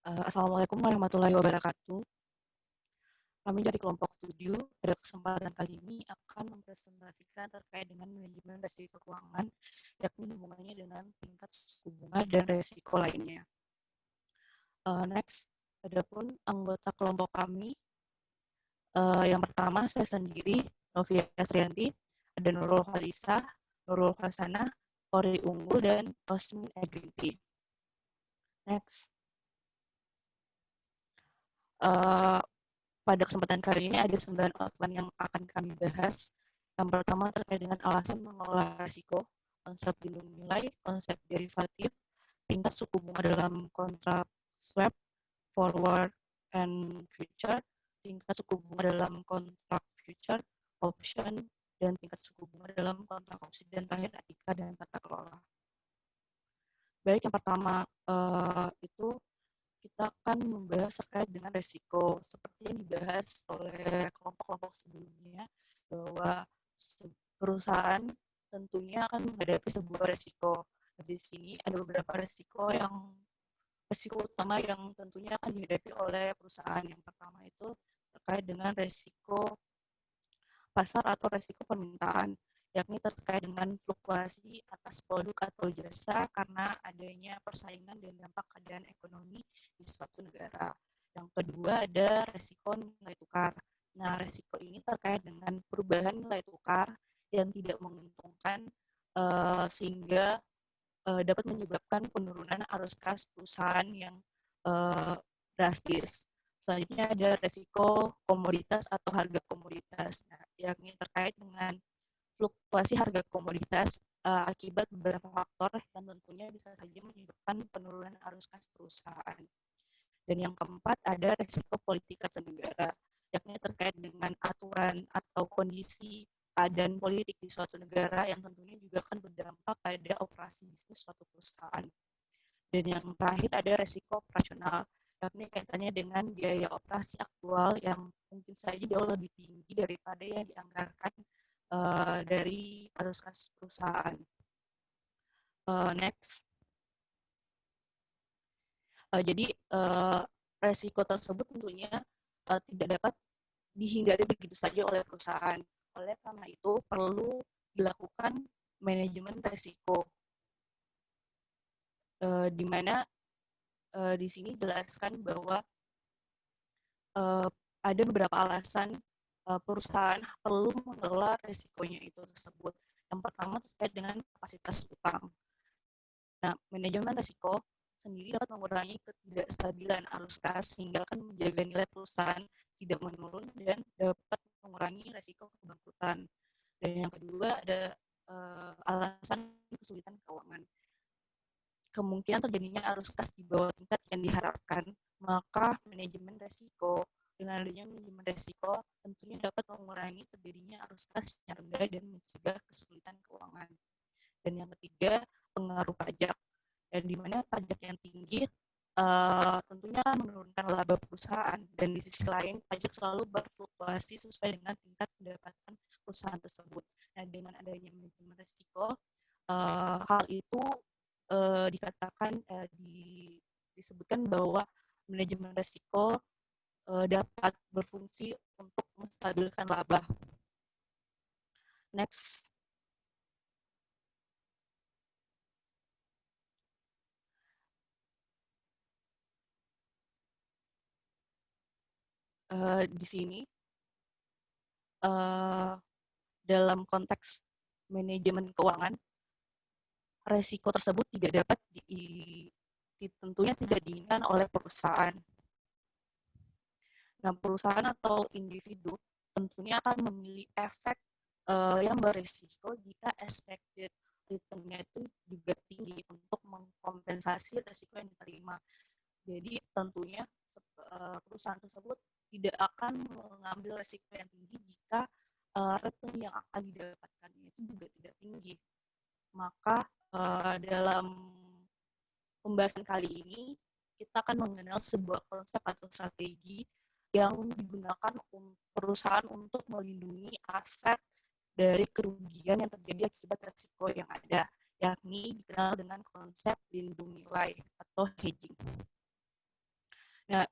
Assalamualaikum warahmatullahi wabarakatuh. Kami dari kelompok 7 pada kesempatan kali ini akan mempresentasikan terkait dengan manajemen risiko keuangan, yakni hubungannya dengan tingkat suku bunga dan risiko lainnya. Next, adapun anggota kelompok kami, yang pertama saya sendiri, Novia Srianti, ada Nurul Khalisa, Nurul Hasana, Ori Unggul, dan Osmin Egrinti. Next. Pada kesempatan kali ini ada 9 outline yang akan kami bahas. Yang pertama terkait dengan alasan mengelola risiko, konsep lindung nilai, konsep derivatif, tingkat suku bunga dalam kontrak swap, forward, and future, tingkat suku bunga dalam kontrak future, option, dan tingkat suku bunga dalam kontrak opsi, dan terakhir etika dan tata kelola. Baik, yang pertama itu kita akan membahas terkait dengan risiko seperti yang dibahas oleh kelompok-kelompok sebelumnya, bahwa perusahaan tentunya akan menghadapi sebuah risiko. Di sini ada beberapa risiko utama yang tentunya akan dihadapi oleh perusahaan. Yang pertama itu terkait dengan risiko pasar atau risiko permintaan, yakni terkait dengan fluktuasi atas produk atau jasa karena adanya persaingan dan dampak keadaan ekonomi di suatu negara. Yang kedua ada risiko nilai tukar. Nah, risiko ini terkait dengan perubahan nilai tukar yang tidak menguntungkan sehingga dapat menyebabkan penurunan arus kas perusahaan yang drastis. Selanjutnya ada risiko komoditas atau harga komoditas, yakni terkait dengan fluktuasi harga komoditas akibat beberapa faktor yang tentunya bisa saja menyebabkan penurunan arus kas perusahaan. Dan yang keempat ada risiko politik atau negara, yakni terkait dengan aturan atau kondisi keadaan politik di suatu negara yang tentunya juga akan berdampak pada operasi bisnis suatu perusahaan. Dan yang terakhir ada risiko operasional, yakni kaitannya dengan biaya operasi aktual yang mungkin saja jauh lebih tinggi daripada yang dianggarkan dari arus kas perusahaan. Next. Jadi resiko tersebut tentunya tidak dapat dihindari begitu saja oleh perusahaan. Oleh karena itu perlu dilakukan manajemen resiko, di mana di sini jelaskan bahwa ada beberapa alasan perusahaan perlu mengelola resikonya itu tersebut. Yang pertama terkait dengan kapasitas utang. Nah, manajemen risiko sendiri dapat mengurangi ketidakstabilan arus kas sehingga akan menjaga nilai perusahaan tidak menurun dan dapat mengurangi risiko kebangkrutan. Dan yang kedua ada alasan kesulitan keuangan. Kemungkinan terjadinya arus kas di bawah tingkat yang diharapkan, maka manajemen risiko dengan adanya manajemen risiko tentunya dapat mengurangi terjadinya arus kas yang rendah dan mencegah kesulitan keuangan. Dan yang ketiga, pengaruh pajak, dan di mana pajak yang tinggi tentunya menurunkan laba perusahaan, dan di sisi lain pajak selalu berfluktuasi sesuai dengan tingkat pendapatan perusahaan tersebut. Nah, dengan adanya manajemen risiko, hal itu dikatakan disebutkan bahwa manajemen risiko dapat berfungsi untuk menstabilkan laba. Next. Di sini dalam konteks manajemen keuangan, resiko tersebut tidak dapat tentunya tidak diinginkan oleh perusahaan. Nah, perusahaan atau individu tentunya akan memilih efek yang berisiko jika expected return-nya itu juga tinggi untuk mengkompensasi risiko yang diterima. Jadi tentunya perusahaan tersebut tidak akan mengambil risiko yang tinggi jika return yang akan didapatkan itu juga tidak tinggi. Maka dalam pembahasan kali ini kita akan mengenal sebuah konsep atau strategi yang digunakan perusahaan untuk melindungi aset dari kerugian yang terjadi akibat risiko yang ada, yakni dikenal dengan konsep lindung nilai atau hedging. Nah,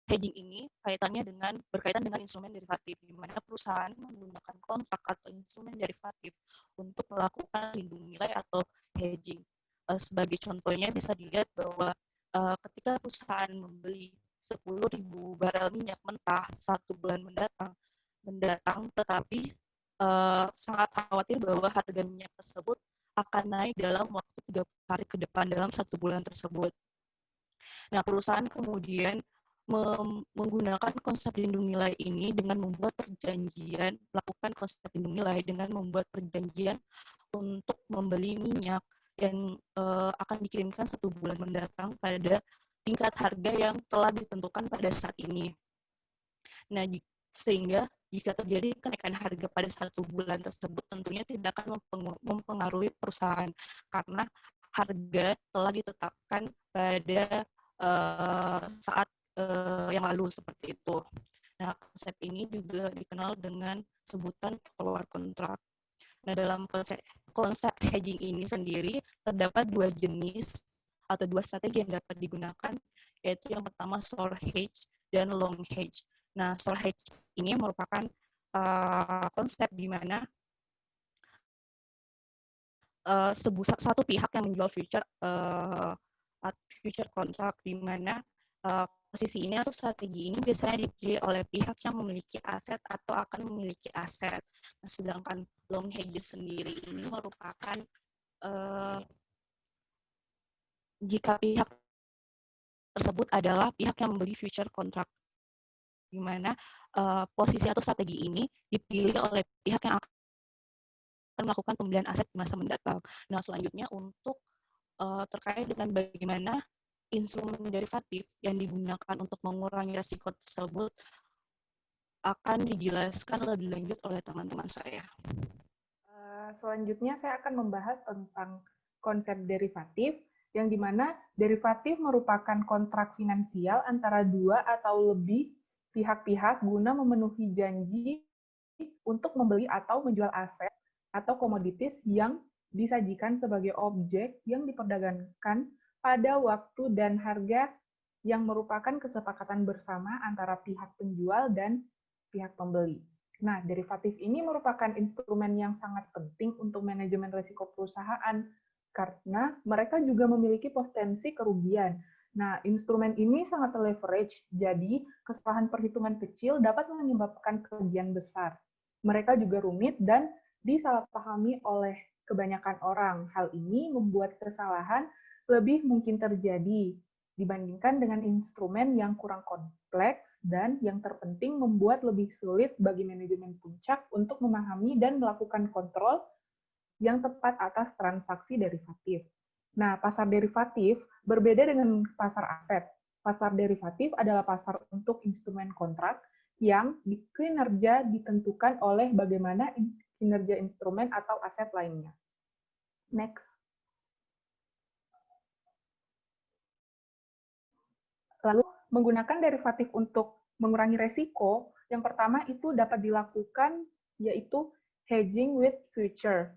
hedging ini berkaitan dengan instrumen derivatif, di mana perusahaan menggunakan kontrak atau instrumen derivatif untuk melakukan lindung nilai atau hedging. Sebagai contohnya bisa dilihat bahwa ketika perusahaan membeli 10.000 barel minyak mentah 1 bulan mendatang, tetapi sangat khawatir bahwa harga minyak tersebut akan naik dalam waktu 30 hari ke depan dalam 1 bulan tersebut. Nah, perusahaan kemudian menggunakan konsep lindung nilai ini dengan melakukan konsep lindung nilai dengan membuat perjanjian untuk membeli minyak yang akan dikirimkan 1 bulan mendatang pada tingkat harga yang telah ditentukan pada saat ini. Nah, sehingga jika terjadi kenaikan harga pada 1 bulan tersebut, tentunya tidak akan mempengaruhi perusahaan karena harga telah ditetapkan pada saat yang lalu seperti itu. Nah, konsep ini juga dikenal dengan sebutan forward contract. Nah, dalam konsep hedging ini sendiri terdapat 2 jenis atau 2 strategi yang dapat digunakan, yaitu yang pertama short hedge dan long hedge. Nah, short hedge ini merupakan konsep di mana satu pihak yang menjual future contract, di mana posisi ini atau strategi ini biasanya dipilih oleh pihak yang memiliki aset atau akan memiliki aset. Nah, sedangkan long hedge sendiri ini merupakan jika pihak tersebut adalah pihak yang membeli future contract, di mana posisi atau strategi ini dipilih oleh pihak yang akan melakukan pembelian aset di masa mendatang. Nah, selanjutnya untuk terkait dengan bagaimana instrumen derivatif yang digunakan untuk mengurangi risiko tersebut akan dijelaskan lebih lanjut oleh teman-teman saya. Selanjutnya saya akan membahas tentang konsep derivatif, yang dimana derivatif merupakan kontrak finansial antara 2 atau lebih pihak-pihak guna memenuhi janji untuk membeli atau menjual aset atau komoditis yang disajikan sebagai objek yang diperdagangkan pada waktu dan harga yang merupakan kesepakatan bersama antara pihak penjual dan pihak pembeli. Nah, derivatif ini merupakan instrumen yang sangat penting untuk manajemen risiko perusahaan karena mereka juga memiliki potensi kerugian. Nah, instrumen ini sangat leverage, jadi kesalahan perhitungan kecil dapat menyebabkan kerugian besar. Mereka juga rumit dan disalahpahami oleh kebanyakan orang. Hal ini membuat kesalahan lebih mungkin terjadi dibandingkan dengan instrumen yang kurang kompleks dan yang terpenting membuat lebih sulit bagi manajemen puncak untuk memahami dan melakukan kontrol yang tepat atas transaksi derivatif. Nah, pasar derivatif berbeda dengan pasar aset. Pasar derivatif adalah pasar untuk instrumen kontrak yang kinerja ditentukan oleh bagaimana kinerja instrumen atau aset lainnya. Next. Lalu, menggunakan derivatif untuk mengurangi resiko, yang pertama itu dapat dilakukan yaitu hedging with future.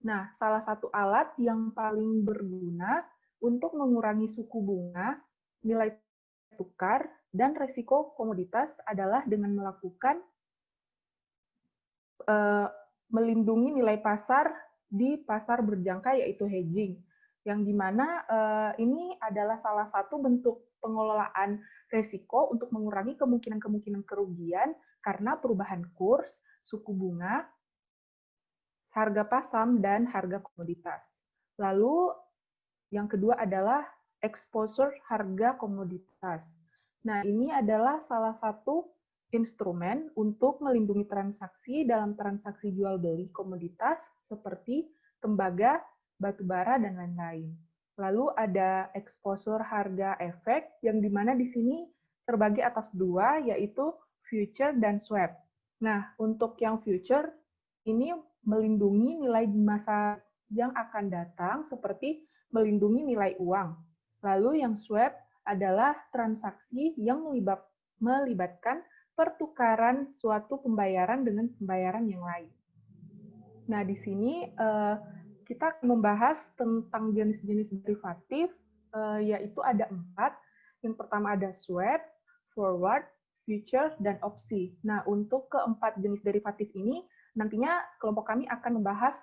Nah, salah satu alat yang paling berguna untuk mengurangi suku bunga, nilai tukar, dan resiko komoditas adalah dengan melakukan melindungi nilai pasar di pasar berjangka, yaitu hedging. Yang dimana ini adalah salah satu bentuk pengelolaan resiko untuk mengurangi kemungkinan-kemungkinan kerugian karena perubahan kurs, suku bunga, harga pasar, dan harga komoditas. Lalu yang kedua adalah exposure harga komoditas. Nah, ini adalah salah satu instrumen untuk melindungi transaksi dalam transaksi jual beli komoditas seperti tembaga, batu bara, dan lain-lain. Lalu ada exposure harga efek, yang dimana di sini terbagi atas 2, yaitu future dan swap. Nah, untuk yang future, ini melindungi nilai di masa yang akan datang, seperti melindungi nilai uang. Lalu yang swap adalah transaksi yang melibatkan pertukaran suatu pembayaran dengan pembayaran yang lain. Nah, di sini kita akan membahas tentang jenis-jenis derivatif, yaitu ada 4. Yang pertama ada swap, forward, future, dan opsi. Nah, untuk keempat jenis derivatif ini, nantinya kelompok kami akan membahas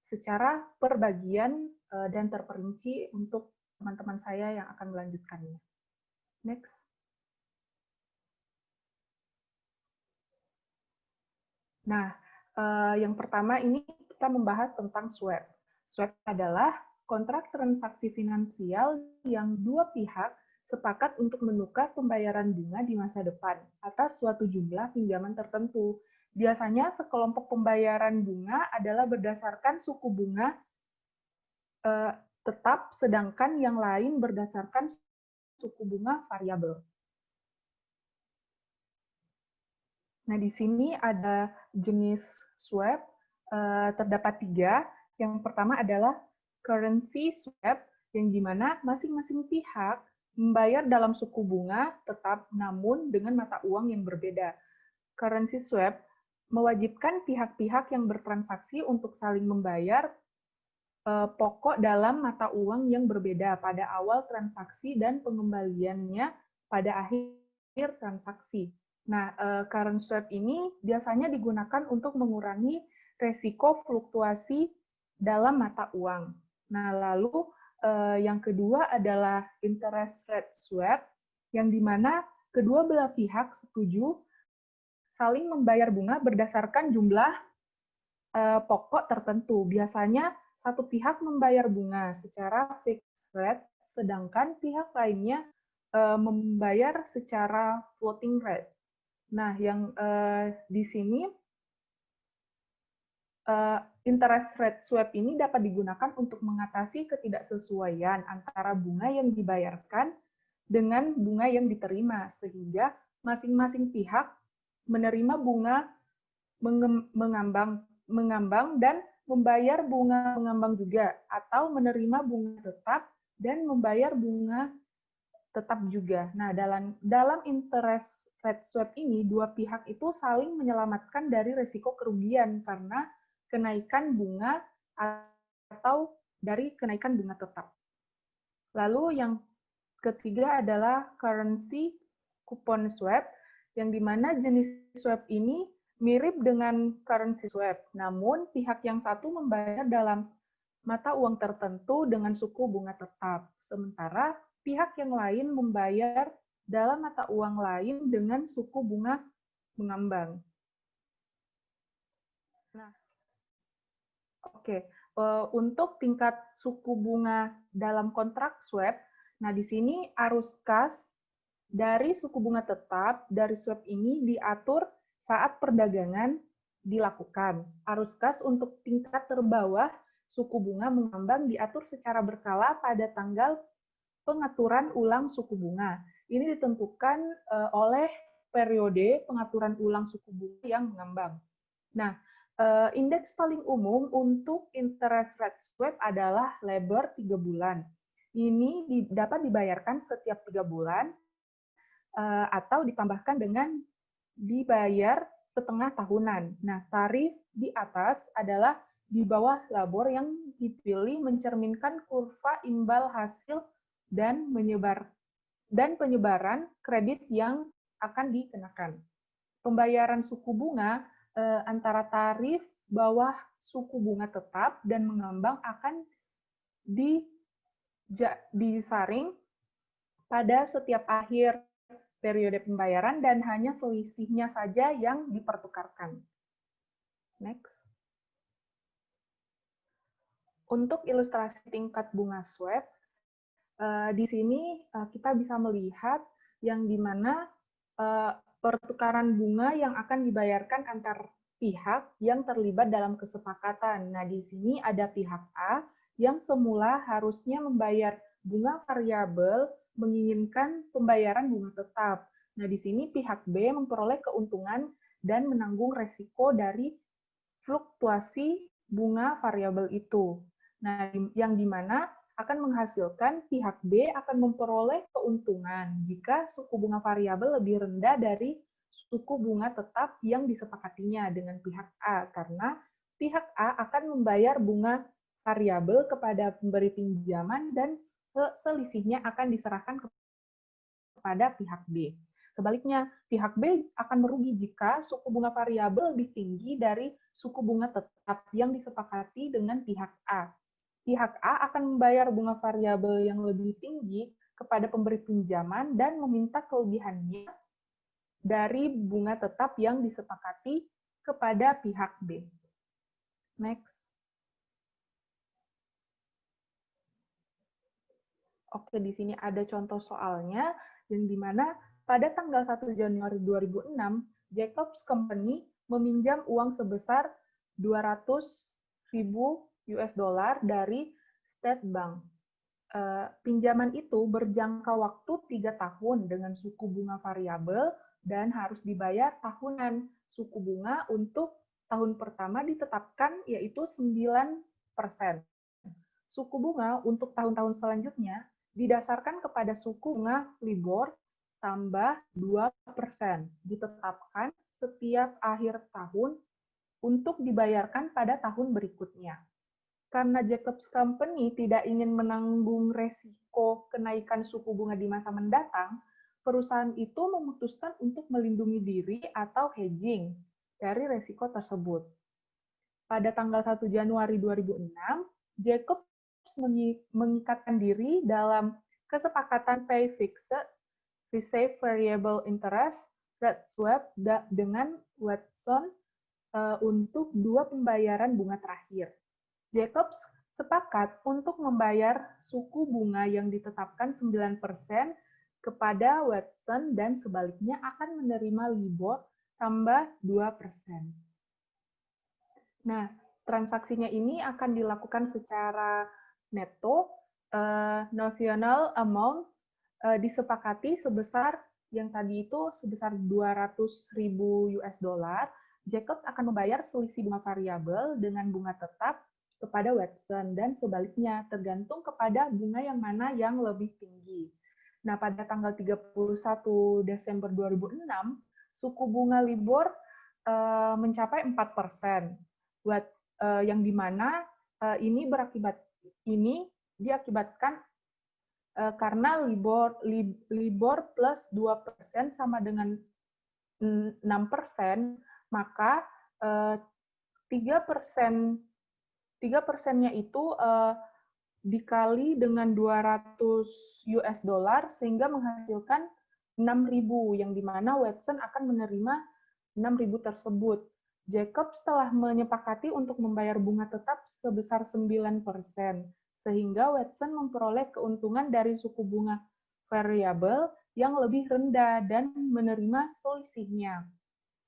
secara perbagian dan terperinci untuk teman-teman saya yang akan melanjutkannya. Next. Nah, yang pertama ini kita membahas tentang swap. Swap adalah kontrak transaksi finansial yang dua pihak sepakat untuk menukar pembayaran bunga di masa depan atas suatu jumlah pinjaman tertentu. Biasanya sekelompok pembayaran bunga adalah berdasarkan suku bunga tetap, sedangkan yang lain berdasarkan suku bunga variabel. Nah, di sini ada jenis swap, terdapat 3. Yang pertama adalah currency swap, yang dimana masing-masing pihak membayar dalam suku bunga tetap namun dengan mata uang yang berbeda. Currency swap mewajibkan pihak-pihak yang bertransaksi untuk saling membayar pokok dalam mata uang yang berbeda pada awal transaksi dan pengembaliannya pada akhir transaksi. Nah, current swap ini biasanya digunakan untuk mengurangi resiko fluktuasi dalam mata uang. Nah, lalu yang kedua adalah interest rate swap, yang dimana kedua belah pihak setuju saling membayar bunga berdasarkan jumlah pokok tertentu. Biasanya satu pihak membayar bunga secara fixed rate, sedangkan pihak lainnya membayar secara floating rate. Nah, yang di sini interest rate swap ini dapat digunakan untuk mengatasi ketidaksesuaian antara bunga yang dibayarkan dengan bunga yang diterima, sehingga masing-masing pihak menerima bunga mengambang dan membayar bunga mengambang juga, atau menerima bunga tetap dan membayar bunga tetap juga. Nah, dalam interest rate swap ini, dua pihak itu saling menyelamatkan dari risiko kerugian karena kenaikan bunga atau dari kenaikan bunga tetap. Lalu yang ketiga adalah currency coupon swap, yang dimana jenis swap ini mirip dengan currency swap, namun pihak yang satu membayar dalam mata uang tertentu dengan suku bunga tetap, sementara pihak yang lain membayar dalam mata uang lain dengan suku bunga mengambang. Nah, oke. Untuk tingkat suku bunga dalam kontrak swap, nah di sini arus kas dari suku bunga tetap dari swap ini diatur saat perdagangan dilakukan. Arus kas untuk tingkat terbawah suku bunga mengambang diatur secara berkala pada tanggal pengaturan ulang suku bunga. Ini ditentukan oleh periode pengaturan ulang suku bunga yang mengambang. Nah, indeks paling umum untuk interest rate swap adalah LIBOR 3 bulan. Ini dapat dibayarkan setiap 3 bulan atau ditambahkan dengan dibayar setengah tahunan. Nah, tarif di atas adalah di bawah LIBOR yang dipilih mencerminkan kurva imbal hasil dan penyebaran kredit yang akan dikenakan. Pembayaran suku bunga antara tarif bawah suku bunga tetap dan mengambang akan disaring pada setiap akhir periode pembayaran dan hanya selisihnya saja yang dipertukarkan. Next. Untuk ilustrasi tingkat bunga swap, di sini kita bisa melihat yang dimana pertukaran bunga yang akan dibayarkan antar pihak yang terlibat dalam kesepakatan. Nah, di sini ada pihak A yang semula harusnya membayar bunga variabel menginginkan pembayaran bunga tetap. Nah, di sini pihak B memperoleh keuntungan dan menanggung resiko dari fluktuasi bunga variabel itu. Nah, yang dimana akan menghasilkan pihak B akan memperoleh keuntungan jika suku bunga variabel lebih rendah dari suku bunga tetap yang disepakatinya dengan pihak A, karena pihak A akan membayar bunga variabel kepada pemberi pinjaman dan selisihnya akan diserahkan kepada pihak B. Sebaliknya, pihak B akan merugi jika suku bunga variabel lebih tinggi dari suku bunga tetap yang disepakati dengan pihak A. Pihak A akan membayar bunga variabel yang lebih tinggi kepada pemberi pinjaman dan meminta kelebihannya dari bunga tetap yang disepakati kepada pihak B. Next. Oke, di sini ada contoh soalnya, yang di mana pada tanggal 1 Januari 2006, Jacobs Company meminjam uang sebesar 200.000 US dollar dari State Bank. Pinjaman itu berjangka waktu 3 tahun dengan suku bunga variabel dan harus dibayar tahunan. Suku bunga untuk tahun pertama ditetapkan yaitu 9%. Suku bunga untuk tahun-tahun selanjutnya didasarkan kepada suku bunga LIBOR tambah 2%, ditetapkan setiap akhir tahun untuk dibayarkan pada tahun berikutnya. Karena Jacobs Company tidak ingin menanggung resiko kenaikan suku bunga di masa mendatang, perusahaan itu memutuskan untuk melindungi diri atau hedging dari resiko tersebut. Pada tanggal 1 Januari 2006, Jacobs mengikatkan diri dalam kesepakatan pay fixed receive variable interest rate swap dengan Watson untuk 2 pembayaran bunga terakhir. Jacobs sepakat untuk membayar suku bunga yang ditetapkan 9% kepada Watson dan sebaliknya akan menerima LIBOR tambah 2%. Nah, transaksinya ini akan dilakukan secara neto, notional amount disepakati sebesar yang tadi itu sebesar 200.000 US dollar. Jacobs akan membayar selisih bunga variabel dengan bunga tetap kepada Watson dan sebaliknya tergantung kepada bunga yang mana yang lebih tinggi. Nah, pada tanggal 31 Desember 2006, suku bunga LIBOR mencapai 4%. Yang di mana ini diakibatkan karena LIBOR plus 2% sama dengan 6%, maka 3%-nya itu dikali dengan 200 US dollar sehingga menghasilkan 6.000, yang di mana Watson akan menerima 6.000 tersebut. Jacobs telah menyepakati untuk membayar bunga tetap sebesar 9%, sehingga Watson memperoleh keuntungan dari suku bunga variabel yang lebih rendah dan menerima selisihnya.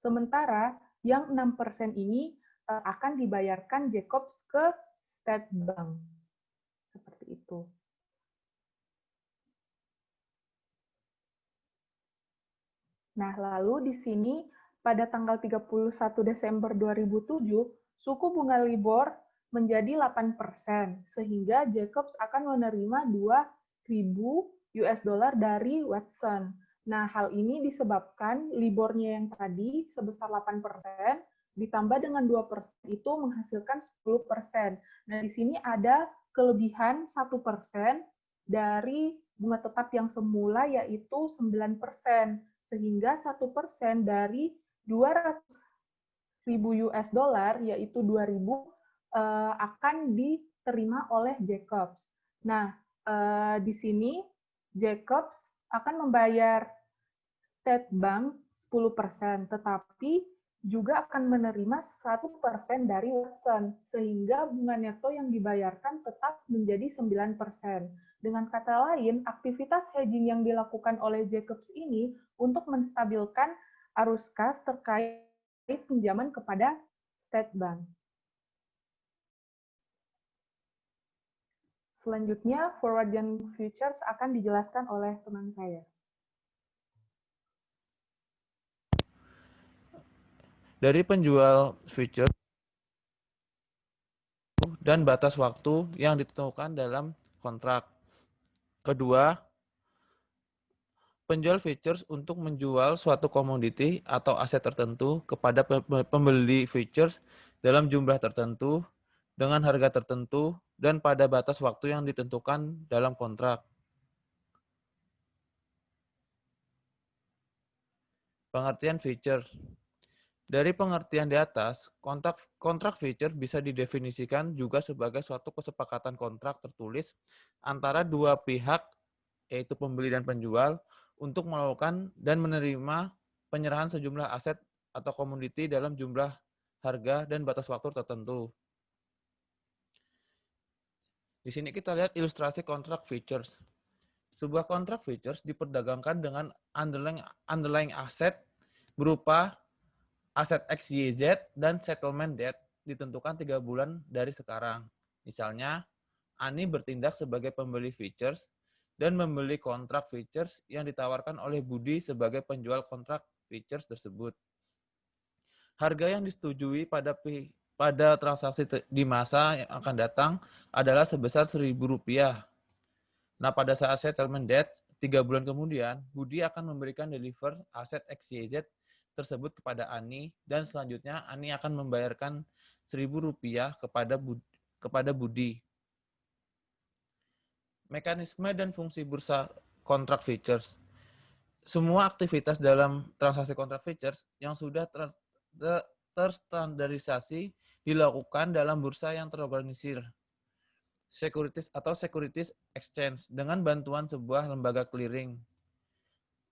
Sementara yang 6% ini akan dibayarkan Jacobs ke State Bank. Seperti itu. Nah, lalu di sini pada tanggal 31 Desember 2007, suku bunga LIBOR menjadi 8%, sehingga Jacobs akan menerima 2.000 US dollar dari Watson. Nah, hal ini disebabkan LIBOR-nya yang tadi sebesar 8%, ditambah dengan 2% itu menghasilkan 10%. Nah, di sini ada kelebihan 1% dari bunga tetap yang semula, yaitu 9%, sehingga 1% dari 200.000 US dollar, yaitu 2.000, akan diterima oleh Jacobs. Nah, di sini Jacobs akan membayar State Bank 10%, tetapi juga akan menerima 1% dari Watson, sehingga bunga neto yang dibayarkan tetap menjadi 9%. Dengan kata lain, aktivitas hedging yang dilakukan oleh Jacobs ini untuk menstabilkan arus kas terkait pinjaman kepada State Bank. Selanjutnya, forward dan futures akan dijelaskan oleh teman saya. Dari penjual futures dan batas waktu yang ditentukan dalam kontrak. Kedua, penjual futures untuk menjual suatu komoditi atau aset tertentu kepada pembeli futures dalam jumlah tertentu, dengan harga tertentu, dan pada batas waktu yang ditentukan dalam kontrak. Pengertian feature. Dari pengertian di atas, kontrak feature bisa didefinisikan juga sebagai suatu kesepakatan kontrak tertulis antara dua pihak, yaitu pembeli dan penjual, untuk melakukan dan menerima penyerahan sejumlah aset atau komoditi dalam jumlah harga dan batas waktu tertentu. Di sini kita lihat ilustrasi kontrak features. Sebuah kontrak features diperdagangkan dengan underlying aset berupa aset XYZ dan settlement date ditentukan 3 bulan dari sekarang. Misalnya, Ani bertindak sebagai pembeli features dan membeli kontrak features yang ditawarkan oleh Budi sebagai penjual kontrak features tersebut. Harga yang disetujui pada transaksi di masa yang akan datang adalah sebesar Rp1.000. Nah, pada saat settlement date, 3 bulan kemudian, Budi akan memberikan deliver aset XYZ tersebut kepada Ani, dan selanjutnya Ani akan membayarkan Rp1.000 kepada Budi. Mekanisme dan fungsi bursa kontrak features. Semua aktivitas dalam transaksi kontrak features yang sudah terstandarisasi dilakukan dalam bursa yang terorganisir, securities atau securities exchange, dengan bantuan sebuah lembaga clearing.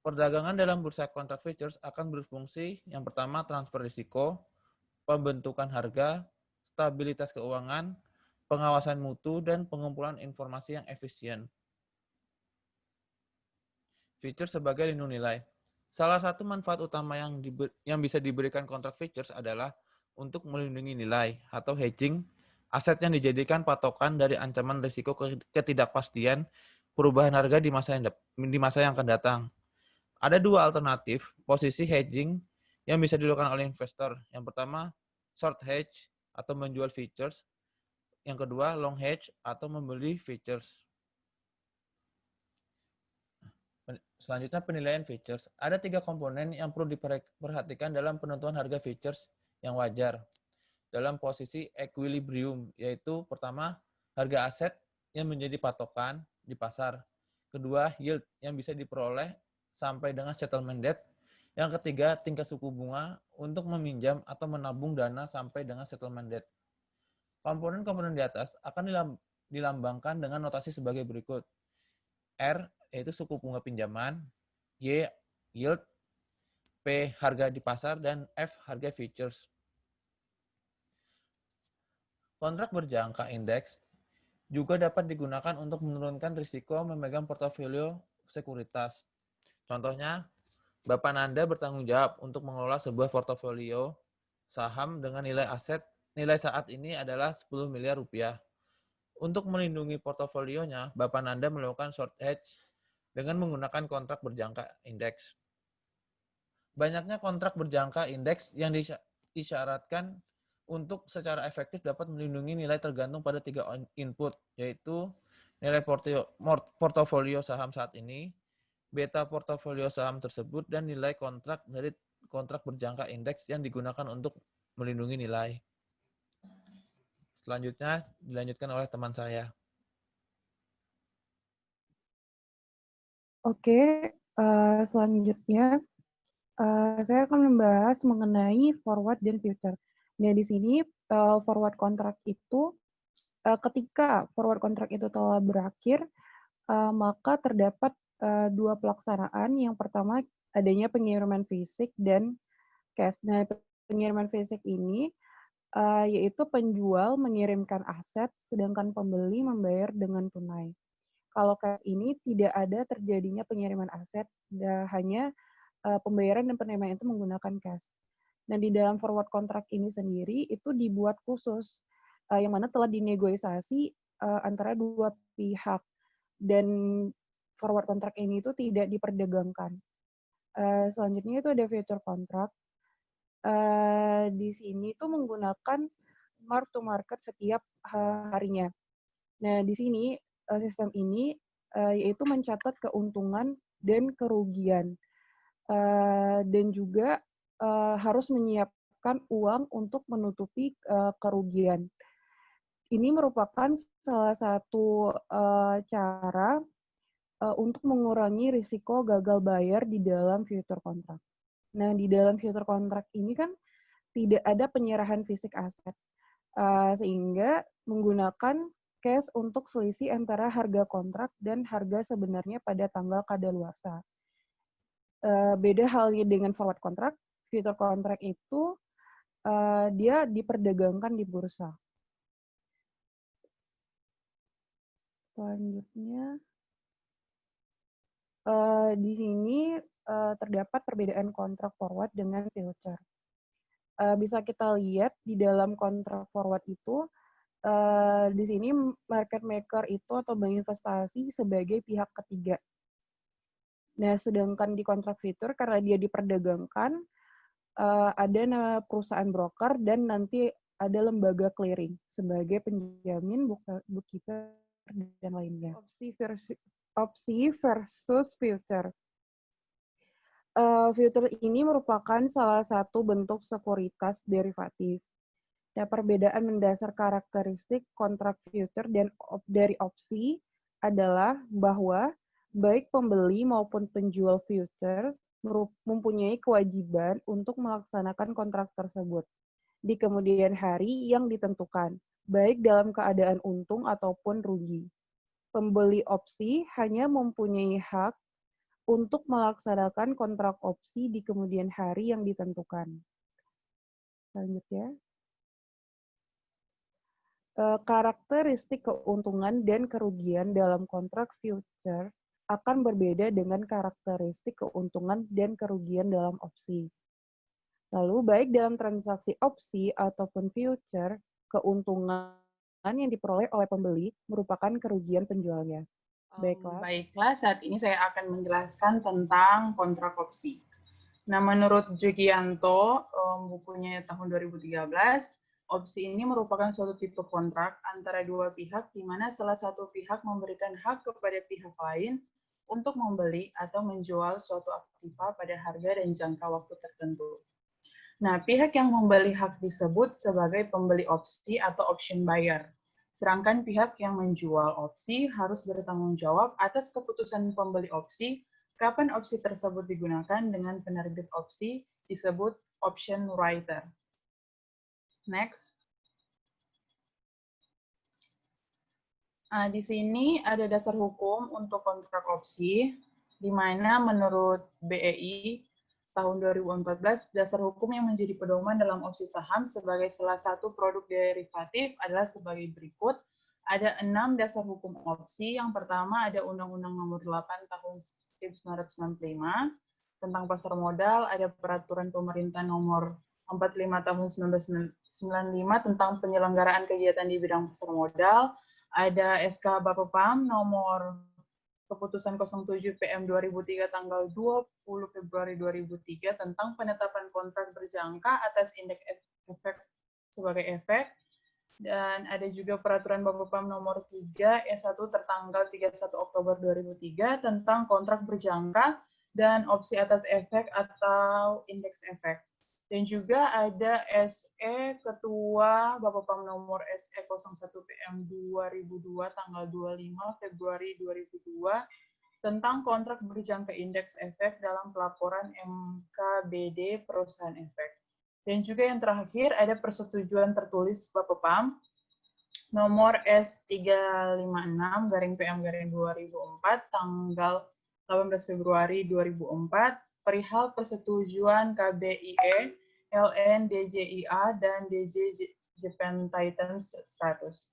Perdagangan dalam bursa kontrak features akan berfungsi yang pertama transfer risiko, pembentukan harga, stabilitas keuangan, pengawasan mutu, dan pengumpulan informasi yang efisien. Features sebagai lindung nilai. Salah satu manfaat utama yang bisa diberikan kontrak features adalah untuk melindungi nilai atau hedging aset yang dijadikan patokan dari ancaman risiko ketidakpastian perubahan harga di masa yang akan datang. Ada dua alternatif posisi hedging yang bisa dilakukan oleh investor. Yang pertama, short hedge atau menjual features. Yang kedua, long hedge atau membeli features. Selanjutnya, penilaian features. Ada 3 komponen yang perlu diperhatikan dalam penentuan harga features yang wajar dalam posisi equilibrium, yaitu pertama, harga aset yang menjadi patokan di pasar. Kedua, yield yang bisa diperoleh sampai dengan settlement date. Yang ketiga, tingkat suku bunga untuk meminjam atau menabung dana sampai dengan settlement date. Komponen-komponen di atas akan dilambangkan dengan notasi sebagai berikut. R, yaitu suku bunga pinjaman, Y, yield, P, harga di pasar, dan F, harga features. Kontrak berjangka indeks juga dapat digunakan untuk menurunkan risiko memegang portofolio sekuritas. Contohnya, Bapak Nanda bertanggung jawab untuk mengelola sebuah portofolio saham dengan nilai saat ini adalah 10 miliar rupiah. Untuk melindungi portofolionya, Bapak Nanda melakukan short hedge dengan menggunakan kontrak berjangka indeks. Banyaknya kontrak berjangka indeks yang disyaratkan untuk secara efektif dapat melindungi nilai tergantung pada 3 input, yaitu nilai portofolio saham saat ini, beta portofolio saham tersebut, dan nilai kontrak dari kontrak berjangka indeks yang digunakan untuk melindungi nilai. Selanjutnya dilanjutkan oleh teman saya. Oke, selanjutnya saya akan membahas mengenai forward dan future. Nah, di sini forward kontrak itu ketika forward kontrak itu telah berakhir, maka terdapat 2 pelaksanaan. Yang pertama, adanya pengiriman fisik dan cash. Nah, pengiriman fisik ini yaitu penjual mengirimkan aset, sedangkan pembeli membayar dengan tunai. Kalau cash ini tidak ada terjadinya pengiriman aset, hanya pembayaran dan penerimaan itu menggunakan cash. Dan di dalam forward kontrak ini sendiri itu dibuat khusus, yang mana telah dinegosiasi antara 2 pihak. Dan forward kontrak ini itu tidak diperdagangkan. Selanjutnya itu ada future contract. Di sini itu menggunakan mark to market setiap harinya. Nah, di sini sistem ini yaitu mencatat keuntungan dan kerugian, dan juga harus menyiapkan uang untuk menutupi kerugian. Ini merupakan salah satu cara untuk mengurangi risiko gagal bayar di dalam future contract. Nah, di dalam future contract ini kan tidak ada penyerahan fisik aset, sehingga menggunakan cash untuk selisih antara harga kontrak dan harga sebenarnya pada tanggal kadaluarsa. Beda halnya dengan forward contract, future contract itu dia diperdagangkan di bursa. Selanjutnya, di sini terdapat perbedaan kontrak forward dengan future. Bisa kita lihat di dalam kontrak forward itu, di sini market maker itu atau bank investasi sebagai pihak ketiga. Nah, sedangkan di kontrak future karena dia diperdagangkan, ada perusahaan broker dan nanti ada lembaga clearing sebagai penjamin, bookkeeper, dan lainnya. Opsi versus future. Future ini merupakan salah satu bentuk sekuritas derivatif. Nah, perbedaan mendasar karakteristik kontrak future dan dari opsi adalah bahwa baik pembeli maupun penjual futures mempunyai kewajiban untuk melaksanakan kontrak tersebut di kemudian hari yang ditentukan, baik dalam keadaan untung ataupun rugi. Pembeli opsi hanya mempunyai hak untuk melaksanakan kontrak opsi di kemudian hari yang ditentukan. Selanjutnya. Karakteristik keuntungan dan kerugian dalam kontrak future akan berbeda dengan karakteristik keuntungan dan kerugian dalam opsi. Lalu, baik dalam transaksi opsi ataupun future, keuntungan yang diperoleh oleh pembeli merupakan kerugian penjualnya. Baiklah, saat ini saya akan menjelaskan tentang kontrak opsi. Nah, menurut Jugianto, bukunya tahun 2013, opsi ini merupakan suatu tipe kontrak antara dua pihak di mana salah satu pihak memberikan hak kepada pihak lain untuk membeli atau menjual suatu aktiva pada harga dan jangka waktu tertentu. Nah, pihak yang membeli hak disebut sebagai pembeli opsi atau option buyer. Sedangkan pihak yang menjual opsi harus bertanggung jawab atas keputusan pembeli opsi kapan opsi tersebut digunakan dengan penerbit opsi disebut option writer. Next. Di sini ada dasar hukum untuk kontrak opsi, di mana menurut BEI tahun 2014, dasar hukum yang menjadi pedoman dalam opsi saham sebagai salah satu produk derivatif adalah sebagai berikut. Ada 6 dasar hukum opsi. Yang pertama ada Undang-Undang Nomor 8 tahun 1995 tentang pasar modal, ada Peraturan Pemerintah Nomor 45 tahun 1995 tentang penyelenggaraan kegiatan di bidang pasar modal, ada SK Bapepam Nomor Keputusan 07 PM 2003 tanggal 20 Februari 2003 tentang penetapan kontrak berjangka atas indeks efek sebagai efek. Dan ada juga Peraturan Bapepam Nomor 3 S1 tertanggal 31 Oktober 2003 tentang kontrak berjangka dan opsi atas efek atau indeks efek. Dan juga ada SE Ketua Bapepam Nomor SE 01 PM 2002 tanggal 25 Februari 2002 tentang kontrak berjangka indeks efek dalam pelaporan MKBD perusahaan efek. Dan juga yang terakhir ada persetujuan tertulis Bapepam nomor S356/PM/2004 tanggal 18 Februari 2004 perihal persetujuan KBIE, LN, DJIA, dan DJ Japan Titans status.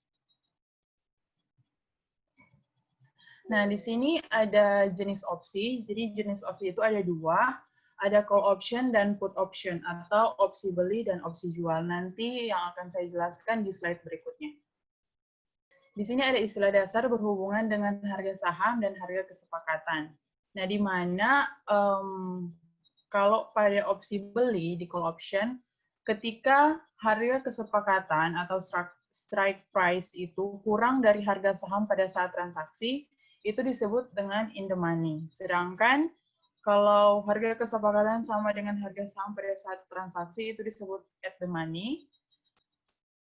Nah, di sini ada jenis opsi. Jadi jenis opsi itu ada dua. Ada call option dan put option, atau opsi beli dan opsi jual. Nanti yang akan saya jelaskan di slide berikutnya. Di sini ada istilah dasar berhubungan dengan harga saham dan harga kesepakatan. Nah, di mana kalau pada opsi beli di call option, ketika harga kesepakatan atau strike price itu kurang dari harga saham pada saat transaksi, itu disebut dengan in the money. Sedangkan kalau harga kesepakatan sama dengan harga saham pada saat transaksi, itu disebut at the money.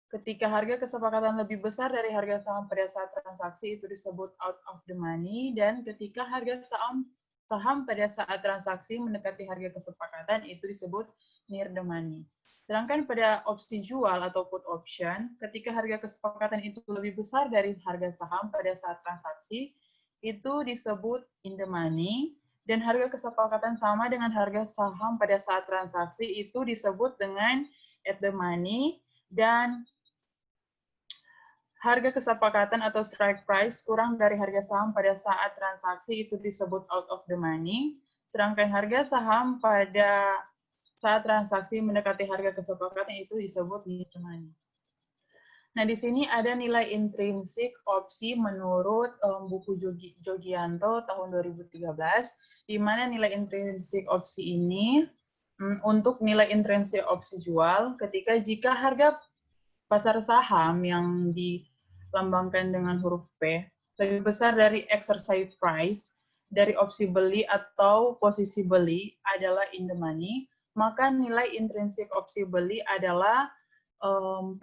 Ketika harga kesepakatan lebih besar dari harga saham pada saat transaksi, itu disebut out of the money. Dan ketika harga saham saham pada saat transaksi mendekati harga kesepakatan itu disebut near the money. Sedangkan pada opsi jual atau put option, ketika harga kesepakatan itu lebih besar dari harga saham pada saat transaksi, itu disebut in the money, dan harga kesepakatan sama dengan harga saham pada saat transaksi itu disebut dengan at the money, dan harga kesepakatan atau strike price kurang dari harga saham pada saat transaksi itu disebut out of the money, sedangkan harga saham pada saat transaksi mendekati harga kesepakatan itu disebut near the money. Nah, di sini ada nilai intrinsik opsi menurut buku Jogianto tahun 2013, di mana nilai intrinsik opsi ini untuk nilai intrinsik opsi jual jika harga pasar saham yang dilambangkan dengan huruf P lebih besar dari exercise price dari opsi beli atau posisi beli adalah in the money, maka nilai intrinsik opsi beli adalah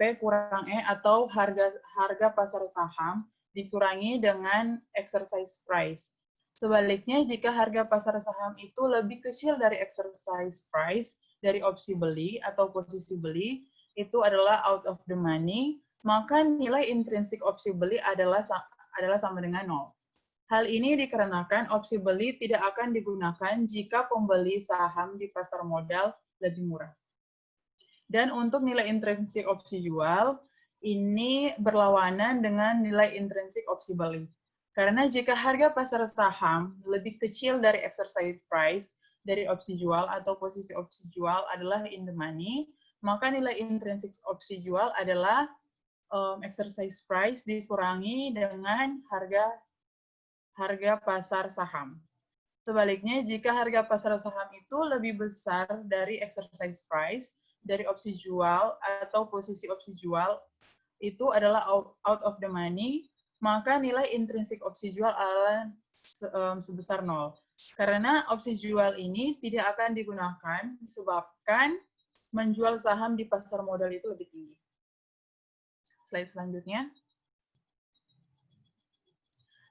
P kurang E atau harga pasar saham dikurangi dengan exercise price. Sebaliknya, jika harga pasar saham itu lebih kecil dari exercise price dari opsi beli atau posisi beli, itu adalah out of the money, maka nilai intrinsik opsi beli adalah sama dengan 0. Hal ini dikarenakan opsi beli tidak akan digunakan jika pembeli saham di pasar modal lebih murah. Dan untuk nilai intrinsik opsi jual, ini berlawanan dengan nilai intrinsik opsi beli. Karena jika harga pasar saham lebih kecil dari exercise price dari opsi jual atau posisi opsi jual adalah in the money, maka nilai intrinsik opsi jual adalah exercise price dikurangi dengan harga pasar saham. Sebaliknya, jika harga pasar saham itu lebih besar dari exercise price dari opsi jual atau posisi opsi jual itu adalah out of the money, maka nilai intrinsik opsi jual adalah sebesar 0. Karena opsi jual ini tidak akan digunakan disebabkan menjual saham di pasar modal itu lebih tinggi. Slide selanjutnya.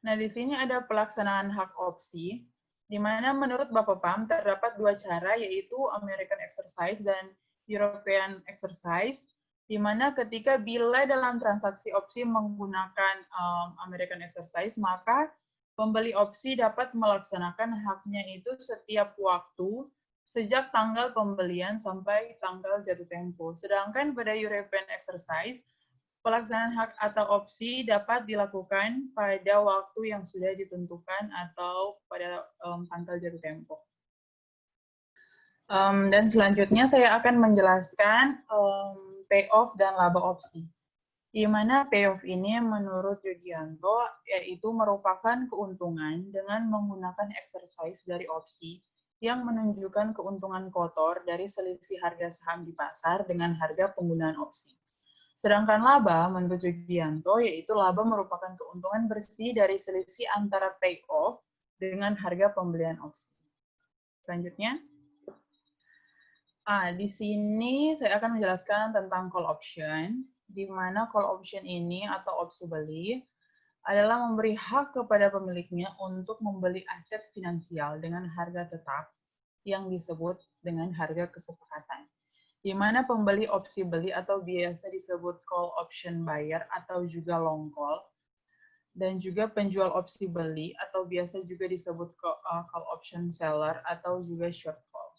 Nah, di sini ada pelaksanaan hak opsi, di mana menurut Bapepam terdapat dua cara, yaitu American Exercise dan European Exercise, di mana ketika bila dalam transaksi opsi menggunakan American Exercise, maka pembeli opsi dapat melaksanakan haknya itu setiap waktu sejak tanggal pembelian sampai tanggal jatuh tempo. Sedangkan pada European Exercise, pelaksanaan hak atau opsi dapat dilakukan pada waktu yang sudah ditentukan atau pada tanggal jatuh tempo. Dan selanjutnya saya akan menjelaskan payoff dan laba opsi. Di mana payoff ini menurut Jogianto yaitu merupakan keuntungan dengan menggunakan exercise dari opsi yang menunjukkan keuntungan kotor dari selisih harga saham di pasar dengan harga penggunaan opsi. Sedangkan laba menurut Jogianto yaitu laba merupakan keuntungan bersih dari selisih antara payoff dengan harga pembelian opsi. Selanjutnya, di sini saya akan menjelaskan tentang call option, di mana call option ini atau opsi beli adalah memberi hak kepada pemiliknya untuk membeli aset finansial dengan harga tetap yang disebut dengan harga kesepakatan. Di mana pembeli opsi beli atau biasa disebut call option buyer atau juga long call, dan juga penjual opsi beli atau biasa juga disebut call option seller atau juga short call.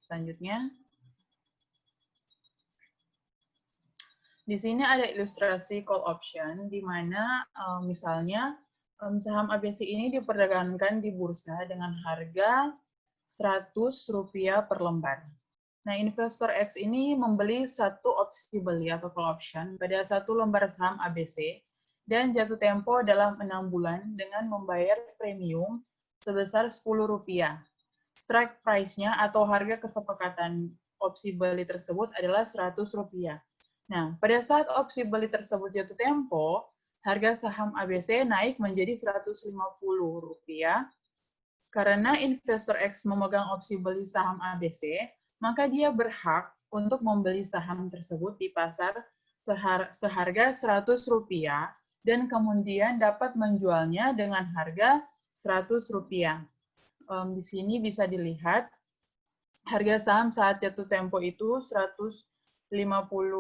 Selanjutnya, di sini ada ilustrasi call option, di mana misalnya saham ABC ini diperdagangkan di bursa dengan harga Rp100 per lembar. Nah, investor X ini membeli satu opsi beli atau call option pada satu lembar saham ABC dan jatuh tempo dalam 6 bulan dengan membayar premium sebesar Rp10. Strike price-nya atau harga kesepakatan opsi beli tersebut adalah Rp100. Nah, pada saat opsi beli tersebut jatuh tempo, harga saham ABC naik menjadi Rp150. Karena investor X memegang opsi beli saham ABC, maka dia berhak untuk membeli saham tersebut di pasar seharga Rp100 dan kemudian dapat menjualnya dengan harga Rp100. Di sini bisa dilihat harga saham saat jatuh tempo itu Rp150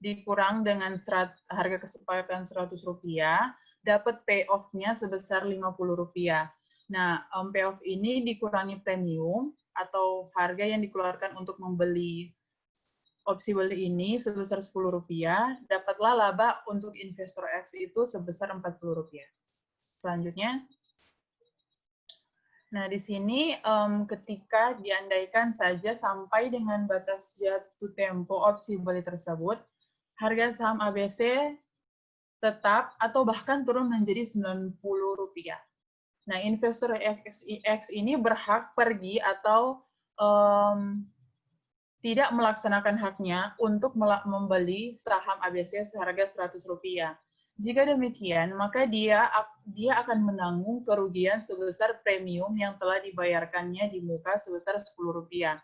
dikurang dengan harga kesepakatan Rp100, dapat payoff-nya sebesar Rp50. Nah, payoff ini dikurangi premium atau harga yang dikeluarkan untuk membeli opsi beli ini sebesar Rp10, dapatlah laba untuk investor X itu sebesar Rp40. Selanjutnya, nah di sini ketika diandaikan saja sampai dengan batas jatuh tempo opsi beli tersebut, harga saham ABC tetap atau bahkan turun menjadi Rp90. Nah, investor X ini berhak pergi atau tidak melaksanakan haknya untuk membeli saham ABC seharga Rp100. Jika demikian, maka dia akan menanggung kerugian sebesar premium yang telah dibayarkannya di muka sebesar Rp10.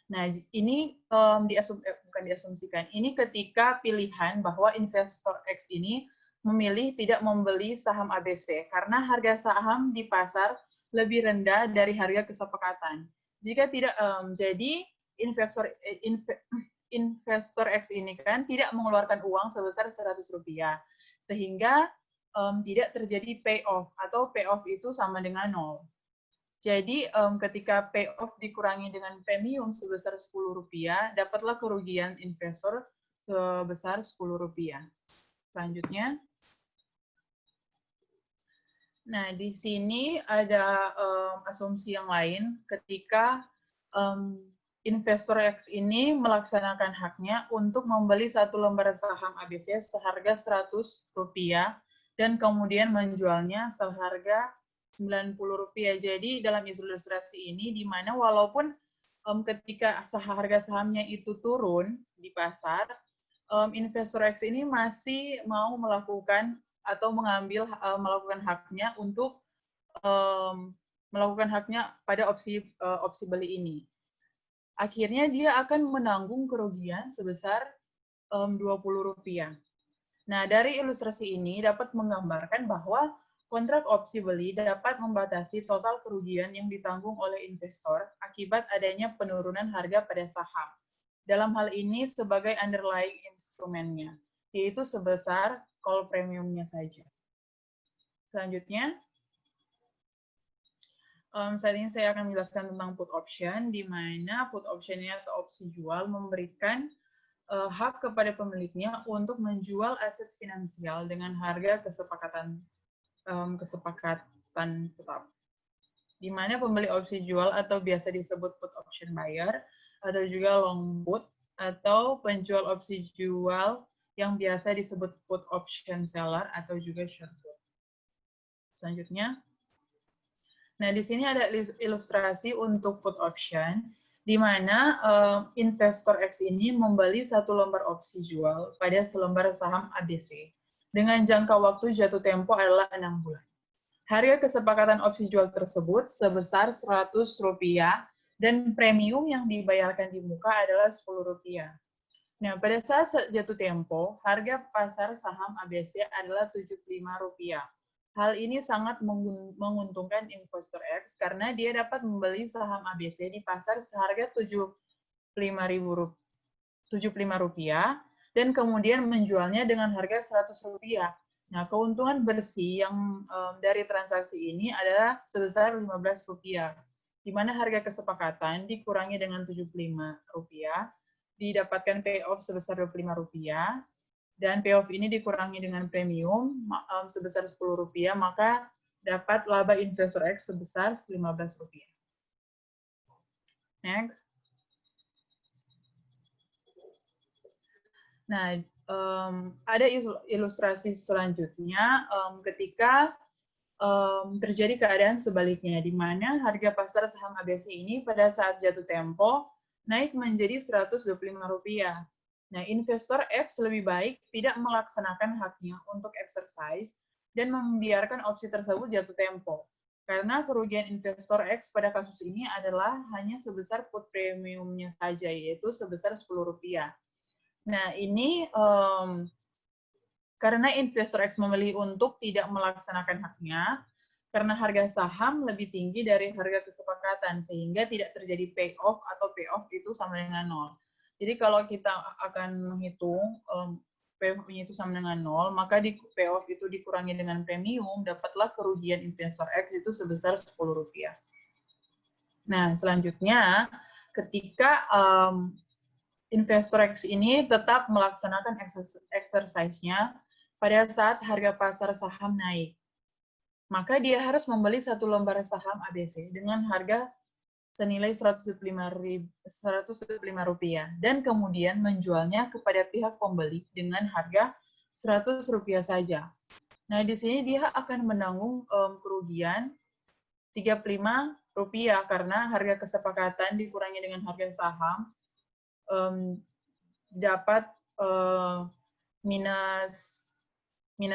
Nah, ini bukan diasumsikan. Ini ketika pilihan bahwa investor X ini memilih tidak membeli saham ABC karena harga saham di pasar lebih rendah dari harga kesepakatan. Jika tidak, jadi investor X ini kan tidak mengeluarkan uang sebesar Rp100, sehingga tidak terjadi payoff, atau payoff itu sama dengan 0. Jadi ketika payoff dikurangi dengan premium sebesar Rp10, dapatlah kerugian investor sebesar Rp10. Selanjutnya, nah di sini ada asumsi yang lain ketika investor X ini melaksanakan haknya untuk membeli satu lembar saham ABC seharga Rp100 dan kemudian menjualnya seharga Rp90. Jadi dalam ilustrasi ini di mana walaupun ketika harga sahamnya itu turun di pasar, investor X ini masih mau melakukan atau melakukan haknya untuk melakukan haknya pada opsi beli ini. Akhirnya dia akan menanggung kerugian sebesar Rp20. Nah, dari ilustrasi ini dapat menggambarkan bahwa kontrak opsi beli dapat membatasi total kerugian yang ditanggung oleh investor akibat adanya penurunan harga pada saham. Dalam hal ini sebagai underlying instrumennya, yaitu sebesar call premiumnya saja. Selanjutnya, saat ini saya akan menjelaskan tentang put option, di mana put option ini atau opsi jual memberikan hak kepada pemiliknya untuk menjual aset finansial dengan harga kesepakatan tetap. Di mana pembeli opsi jual atau biasa disebut put option buyer atau juga long put atau penjual opsi jual yang biasa disebut put option seller atau juga short put. Selanjutnya, nah, di sini ada ilustrasi untuk put option, di mana investor X ini membeli satu lembar opsi jual pada selembar saham ABC dengan jangka waktu jatuh tempo adalah 6 bulan. Harga kesepakatan opsi jual tersebut sebesar Rp100 dan premium yang dibayarkan di muka adalah Rp10. Nah, pada saat jatuh tempo, harga pasar saham ABC adalah Rp75. Hal ini sangat menguntungkan investor X karena dia dapat membeli saham ABC di pasar seharga Rp75 dan kemudian menjualnya dengan harga Rp100. Nah, keuntungan bersih yang dari transaksi ini adalah sebesar Rp15, di mana harga kesepakatan dikurangi dengan Rp75, didapatkan payoff sebesar Rp25, dan payoff ini dikurangi dengan premium sebesar Rp10, maka dapat laba investor X sebesar Rp15. Next. Nah, ada ilustrasi selanjutnya ketika terjadi keadaan sebaliknya, di mana harga pasar saham ABC ini pada saat jatuh tempo naik menjadi Rp125. Nah, investor X lebih baik tidak melaksanakan haknya untuk exercise dan membiarkan opsi tersebut jatuh tempo. Karena kerugian investor X pada kasus ini adalah hanya sebesar put premiumnya saja, yaitu sebesar Rp10. Nah, ini karena investor X memilih untuk tidak melaksanakan haknya, karena harga saham lebih tinggi dari harga kesepakatan, sehingga tidak terjadi payoff atau payoff itu sama dengan 0. Jadi kalau kita akan menghitung payoff-nya itu sama dengan 0, maka di payoff itu dikurangi dengan premium, dapatlah kerugian investor X itu sebesar Rp10. Nah, selanjutnya ketika investor X ini tetap melaksanakan exercise-nya pada saat harga pasar saham naik, maka dia harus membeli satu lembar saham ABC dengan harga senilai Rp125 dan kemudian menjualnya kepada pihak pembeli dengan harga Rp100 saja. Nah, di sini dia akan menanggung kerugian Rp35 karena harga kesepakatan dikurangi dengan harga saham dapat minus 25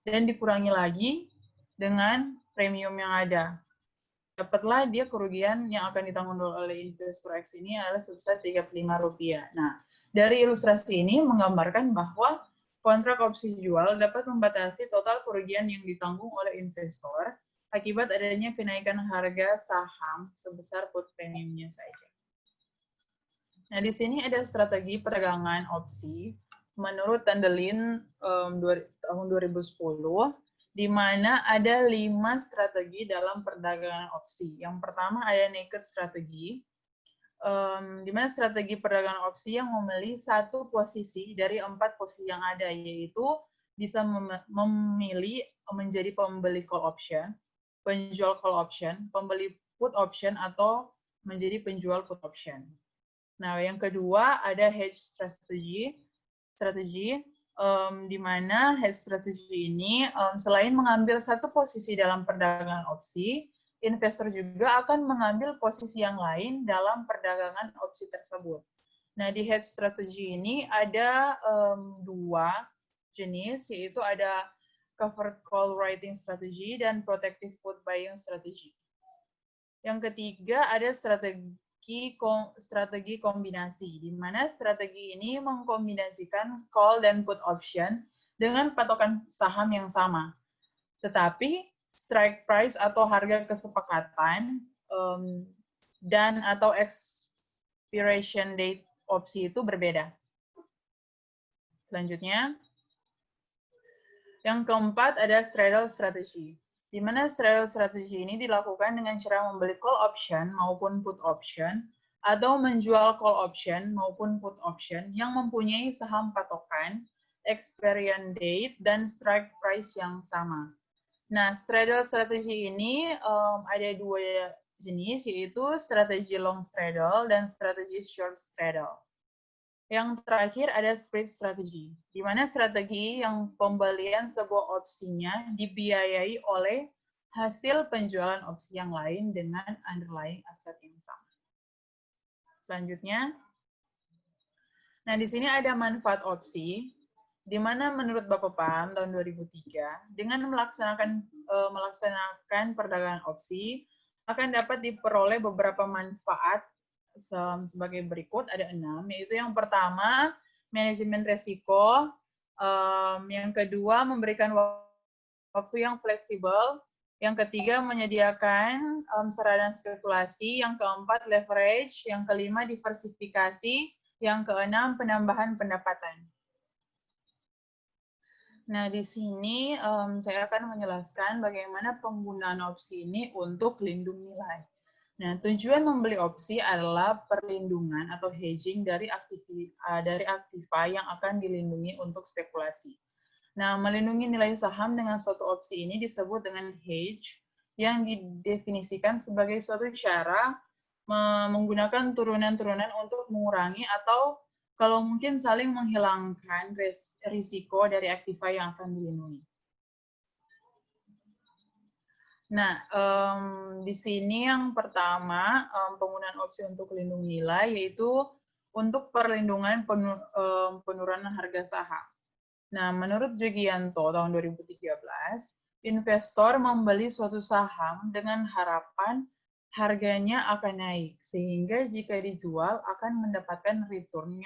dan dikurangi lagi dengan premium yang ada. Dapatlah dia kerugian yang akan ditanggung oleh investor X ini adalah sebesar Rp35. Nah, dari ilustrasi ini menggambarkan bahwa kontrak opsi jual dapat membatasi total kerugian yang ditanggung oleh investor akibat adanya kenaikan harga saham sebesar put premiumnya saja. Nah, di sini ada strategi perdagangan opsi menurut Tandelin tahun 2010, di mana ada 5 strategi dalam perdagangan opsi. Yang pertama ada naked strategi, di mana strategi perdagangan opsi yang memilih satu posisi dari 4 posisi yang ada, yaitu bisa memilih menjadi pembeli call option, penjual call option, pembeli put option, atau menjadi penjual put option. Nah, yang kedua ada hedge strategi, di mana hedge strategi ini selain mengambil satu posisi dalam perdagangan opsi, investor juga akan mengambil posisi yang lain dalam perdagangan opsi tersebut. Nah, di hedge strategi ini ada 2 jenis, yaitu ada covered call writing strategy dan protective put buying strategy. Yang ketiga ada strategi kombinasi, di mana strategi ini mengkombinasikan call dan put option dengan patokan saham yang sama. Tetapi strike price atau harga kesepakatan dan atau expiration date opsi itu berbeda. Selanjutnya, yang keempat ada straddle strategy, di mana straddle strategy ini dilakukan dengan cara membeli call option maupun put option, atau menjual call option maupun put option yang mempunyai saham patokan, expiration date, dan strike price yang sama. Nah, straddle strategy ini ada 2 jenis, yaitu strategi long straddle dan strategi short straddle. Yang terakhir ada split strategy, di mana strategi yang pembelian sebuah opsinya dibiayai oleh hasil penjualan opsi yang lain dengan underlying aset yang sama. Selanjutnya, nah di sini ada manfaat opsi, di mana menurut Bapepam tahun 2003, dengan melaksanakan perdagangan opsi, akan dapat diperoleh beberapa manfaat sebagai berikut, ada 6, yaitu yang pertama, manajemen resiko, yang kedua, memberikan waktu yang fleksibel, yang ketiga, menyediakan sarana spekulasi, yang keempat, leverage, yang kelima, diversifikasi, yang keenam, penambahan pendapatan. Nah, di sini saya akan menjelaskan bagaimana penggunaan opsi ini untuk lindung nilai. Nah, tujuan membeli opsi adalah perlindungan atau hedging dari aktiva yang akan dilindungi untuk spekulasi. Nah, melindungi nilai saham dengan suatu opsi ini disebut dengan hedge, yang didefinisikan sebagai suatu cara menggunakan turunan-turunan untuk mengurangi atau kalau mungkin saling menghilangkan risiko dari aktiva yang akan dilindungi. Nah, di sini yang pertama, penggunaan opsi untuk lindung nilai, yaitu untuk perlindungan penurunan harga saham. Nah, menurut Jugianto tahun 2013, investor membeli suatu saham dengan harapan harganya akan naik, sehingga jika dijual akan mendapatkan return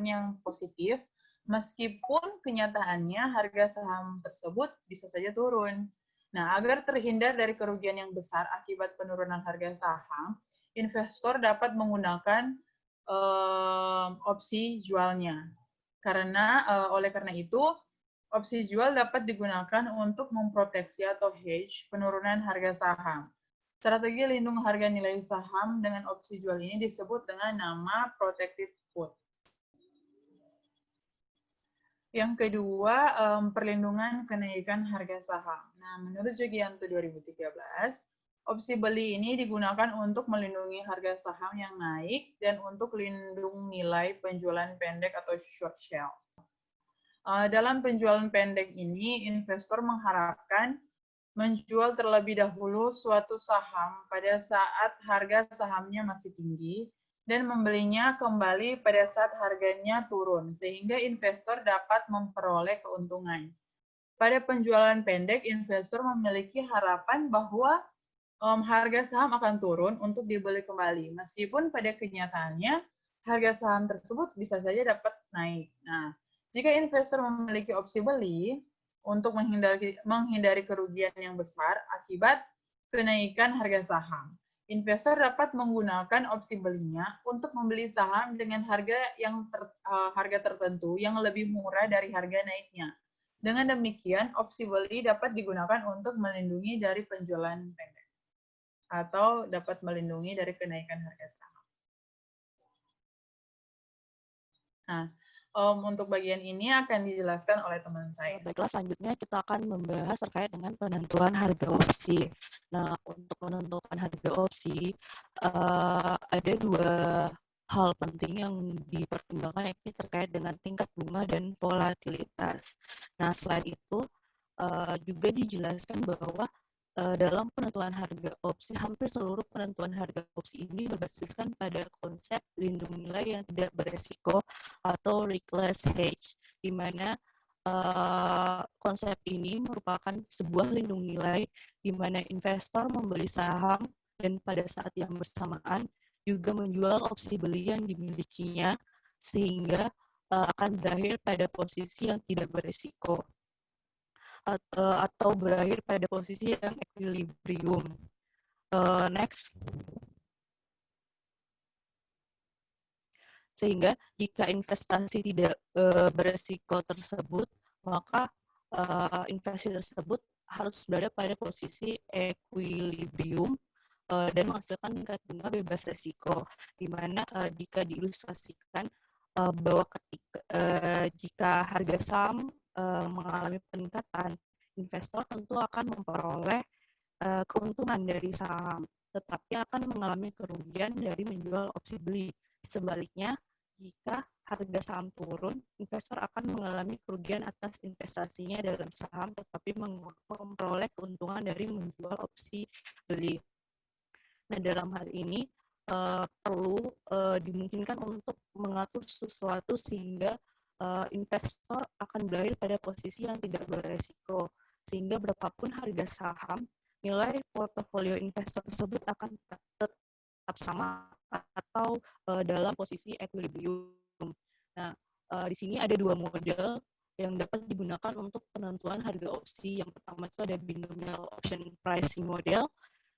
yang positif, meskipun kenyataannya harga saham tersebut bisa saja turun. Nah, agar terhindar dari kerugian yang besar akibat penurunan harga saham, investor dapat menggunakan opsi jualnya. Oleh karena itu, opsi jual dapat digunakan untuk memproteksi atau hedge penurunan harga saham. Strategi lindung harga nilai saham dengan opsi jual ini disebut dengan nama protected put. Yang kedua, perlindungan kenaikan harga saham. Nah, menurut Jugianto 2013, opsi beli ini digunakan untuk melindungi harga saham yang naik dan untuk lindung nilai penjualan pendek atau short sell. Dalam penjualan pendek ini, investor mengharapkan menjual terlebih dahulu suatu saham pada saat harga sahamnya masih tinggi dan membelinya kembali pada saat harganya turun, sehingga investor dapat memperoleh keuntungan. Pada penjualan pendek, investor memiliki harapan bahwa harga saham akan turun untuk dibeli kembali, meskipun pada kenyataannya harga saham tersebut bisa saja dapat naik. Nah, jika investor memiliki opsi beli untuk menghindari kerugian yang besar akibat kenaikan harga saham, investor dapat menggunakan opsi belinya untuk membeli saham dengan harga tertentu yang lebih murah dari harga naiknya. Dengan demikian, opsi beli dapat digunakan untuk melindungi dari penjualan pendek atau dapat melindungi dari kenaikan harga saham. Nah, untuk bagian ini akan dijelaskan oleh teman saya. Baiklah, selanjutnya kita akan membahas terkait dengan penentuan harga opsi. Nah, untuk menentukan harga opsi, ada dua hal penting yang dipertimbangkan, yakni terkait dengan tingkat bunga dan volatilitas. Nah, selain itu, juga dijelaskan bahwa dalam penentuan harga opsi, hampir seluruh penentuan harga opsi ini berbasiskan pada konsep lindung nilai yang tidak beresiko atau riskless hedge, di mana konsep ini merupakan sebuah lindung nilai di mana investor membeli saham dan pada saat yang bersamaan juga menjual opsi beli yang dimilikinya, sehingga akan berakhir pada posisi yang tidak beresiko atau berakhir pada posisi yang equilibrium. Next. Sehingga jika investasi tidak beresiko tersebut, maka investasi tersebut harus berada pada posisi equilibrium dan menghasilkan tingkat bunga bebas resiko, di mana jika diilustrasikan bahwa jika harga saham mengalami peningkatan, investor tentu akan memperoleh keuntungan dari saham, tetapi akan mengalami kerugian dari menjual opsi beli. Sebaliknya, jika harga saham turun, investor akan mengalami kerugian atas investasinya dalam saham, tetapi memperoleh keuntungan dari menjual opsi beli. Nah, dalam hal ini perlu dimungkinkan untuk mengatur sesuatu sehingga investor akan berakhir pada posisi yang tidak beresiko, sehingga berapapun harga saham, nilai portofolio investor tersebut akan tetap sama atau dalam posisi equilibrium. Nah, di sini ada dua model yang dapat digunakan untuk penentuan harga opsi. Yang pertama itu ada binomial option pricing model,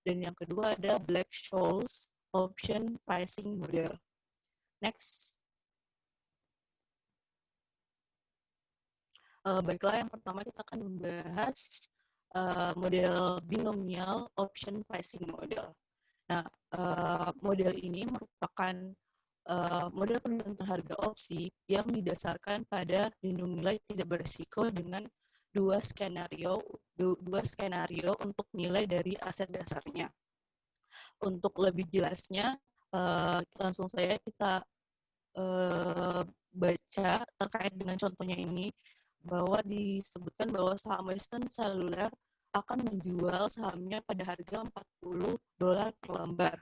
dan yang kedua ada Black-Scholes option pricing model. Next. Baiklah, yang pertama kita akan membahas model binomial option pricing model. Nah, model ini merupakan model penentuan harga opsi yang didasarkan pada lindung nilai tidak beresiko dengan dua skenario untuk nilai dari aset dasarnya. Untuk lebih jelasnya, langsung saja kita baca terkait dengan contohnya ini, bahwa disebutkan bahwa saham Western Cellular akan menjual sahamnya pada harga $40 per lembar.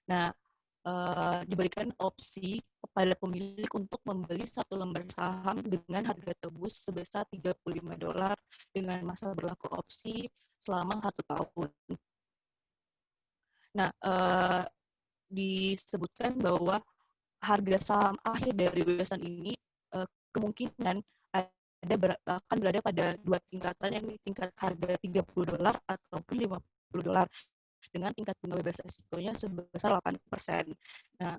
Nah, diberikan opsi kepada pemilik untuk membeli satu lembar saham dengan harga tebus sebesar $35 dengan masa berlaku opsi selama 1 tahun. Nah, disebutkan bahwa harga saham akhir dari Western ini kemungkinan akan berada pada dua tingkatan, yakni tingkat harga $30 ataupun $50 dengan tingkat bunga bebas resikonya sebesar 8%. Nah,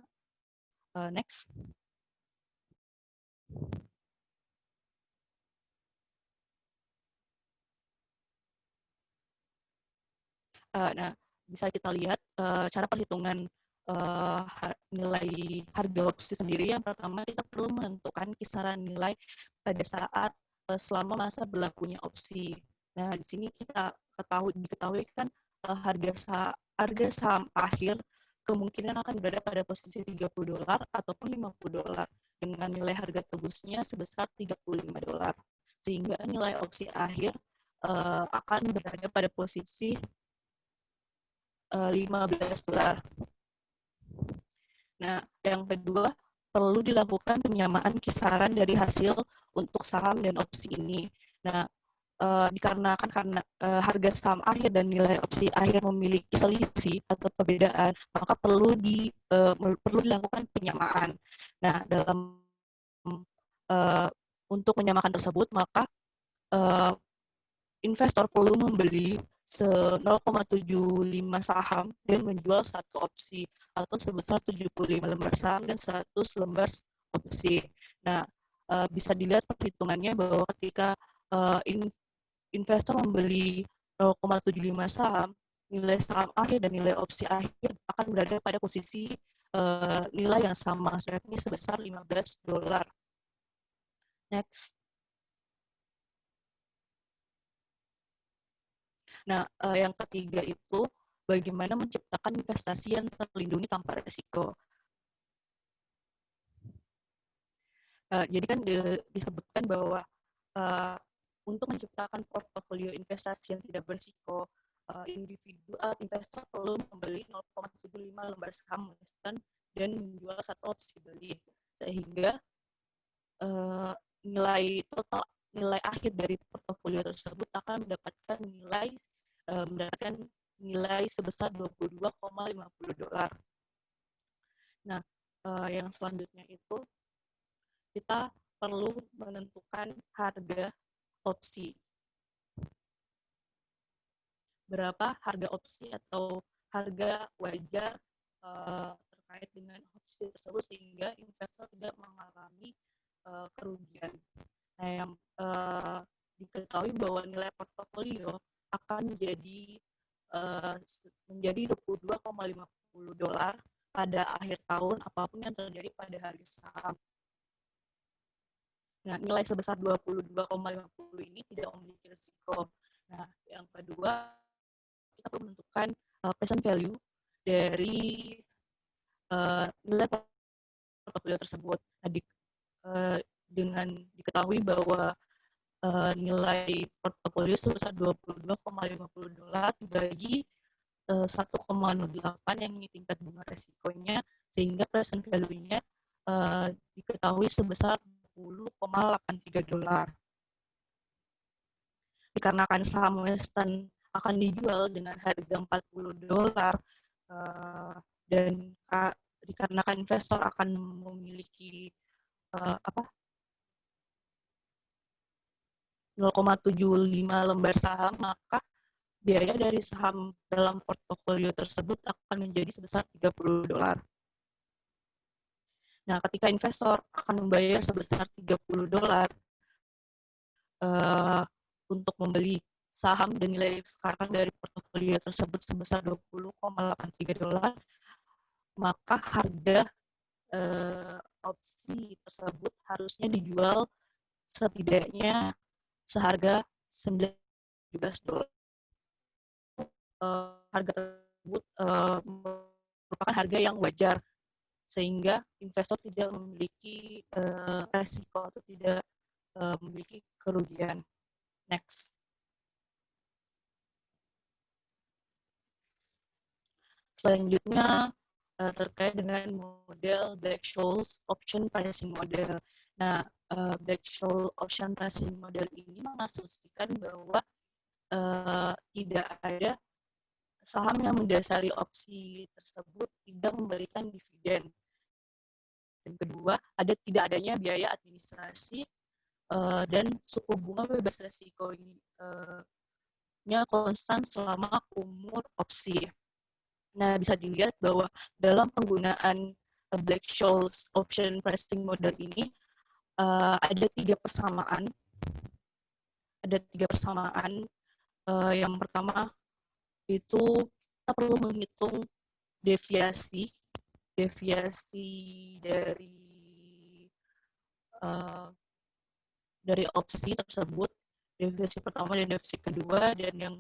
next. Nah, bisa kita lihat cara perhitungan nilai harga opsi sendiri. Yang pertama, kita perlu menentukan kisaran nilai pada saat selama masa berlakunya opsi. Nah, di sini kita diketahui kan harga saham akhir kemungkinan akan berada pada posisi $30 ataupun $50 dengan nilai harga tebusnya sebesar $35. Sehingga nilai opsi akhir akan berada pada posisi $15. Nah, yang kedua, perlu dilakukan penyamaan kisaran dari hasil untuk saham dan opsi ini. Nah, dikarenakan harga saham akhir dan nilai opsi akhir memiliki selisih atau perbedaan, maka perlu dilakukan penyamaan. Nah, untuk menyamakan tersebut, maka investor perlu membeli 0,75 saham dan menjual satu opsi atau sebesar 75 lembar saham dan 100 lembar opsi. Nah, bisa dilihat perhitungannya bahwa ketika investor membeli 0,75 saham, nilai saham akhir dan nilai opsi akhir akan berada pada posisi nilai yang sama, yakni sebesar $15. Next. Nah, yang ketiga itu bagaimana menciptakan investasi yang terlindungi tanpa risiko. Jadi kan disebutkan bahwa untuk menciptakan portofolio investasi yang tidak berisiko, individu investor perlu membeli 0,75 lembar saham Western dan menjual satu opsi beli, sehingga nilai akhir dari portofolio tersebut akan mendapatkan nilai sebesar $22,50. Nah, yang selanjutnya itu kita perlu menentukan harga opsi. Berapa harga opsi atau harga wajar terkait dengan opsi tersebut sehingga investor tidak mengalami kerugian. Nah, yang diketahui bahwa nilai portofolio akan menjadi $22,50 pada akhir tahun apapun yang terjadi pada harga saham. Nah, nilai sebesar 22,50 ini tidak memiliki risiko. Nah, yang kedua, kita perlu menentukan present value dari nilai portofolio tersebut. Nah, dengan diketahui bahwa nilai portofolio sebesar $22,50 dibagi 1,08 yang ini tingkat bunga resikonya, sehingga present value-nya diketahui sebesar $10,83. Dikarenakan saham Western akan dijual dengan harga $40 dan dikarenakan investor akan memiliki 0,75 lembar saham, maka biaya dari saham dalam portofolio tersebut akan menjadi sebesar $30. Nah, ketika investor akan membayar sebesar $30 untuk membeli saham dan nilai sekarang dari portofolio tersebut sebesar $20,83, maka harga opsi tersebut harusnya dijual setidaknya seharga $19. Harga tersebut merupakan harga yang wajar, sehingga investor tidak memiliki resiko atau tidak memiliki kerugian. Next. Selanjutnya terkait dengan model Black-Scholes option pricing model. Nah, Black-Scholes option pricing model ini mengasumsikan bahwa tidak ada saham yang mendasari opsi tersebut tidak memberikan dividen. Dan kedua, tidak adanya biaya administrasi dan suku bunga bebas resiko ini konstan selama umur opsi. Nah, bisa dilihat bahwa dalam penggunaan Black-Scholes option pricing model ini ada tiga persamaan. Yang pertama itu kita perlu menghitung deviasi dari opsi tersebut, deviasi pertama dan deviasi kedua, dan yang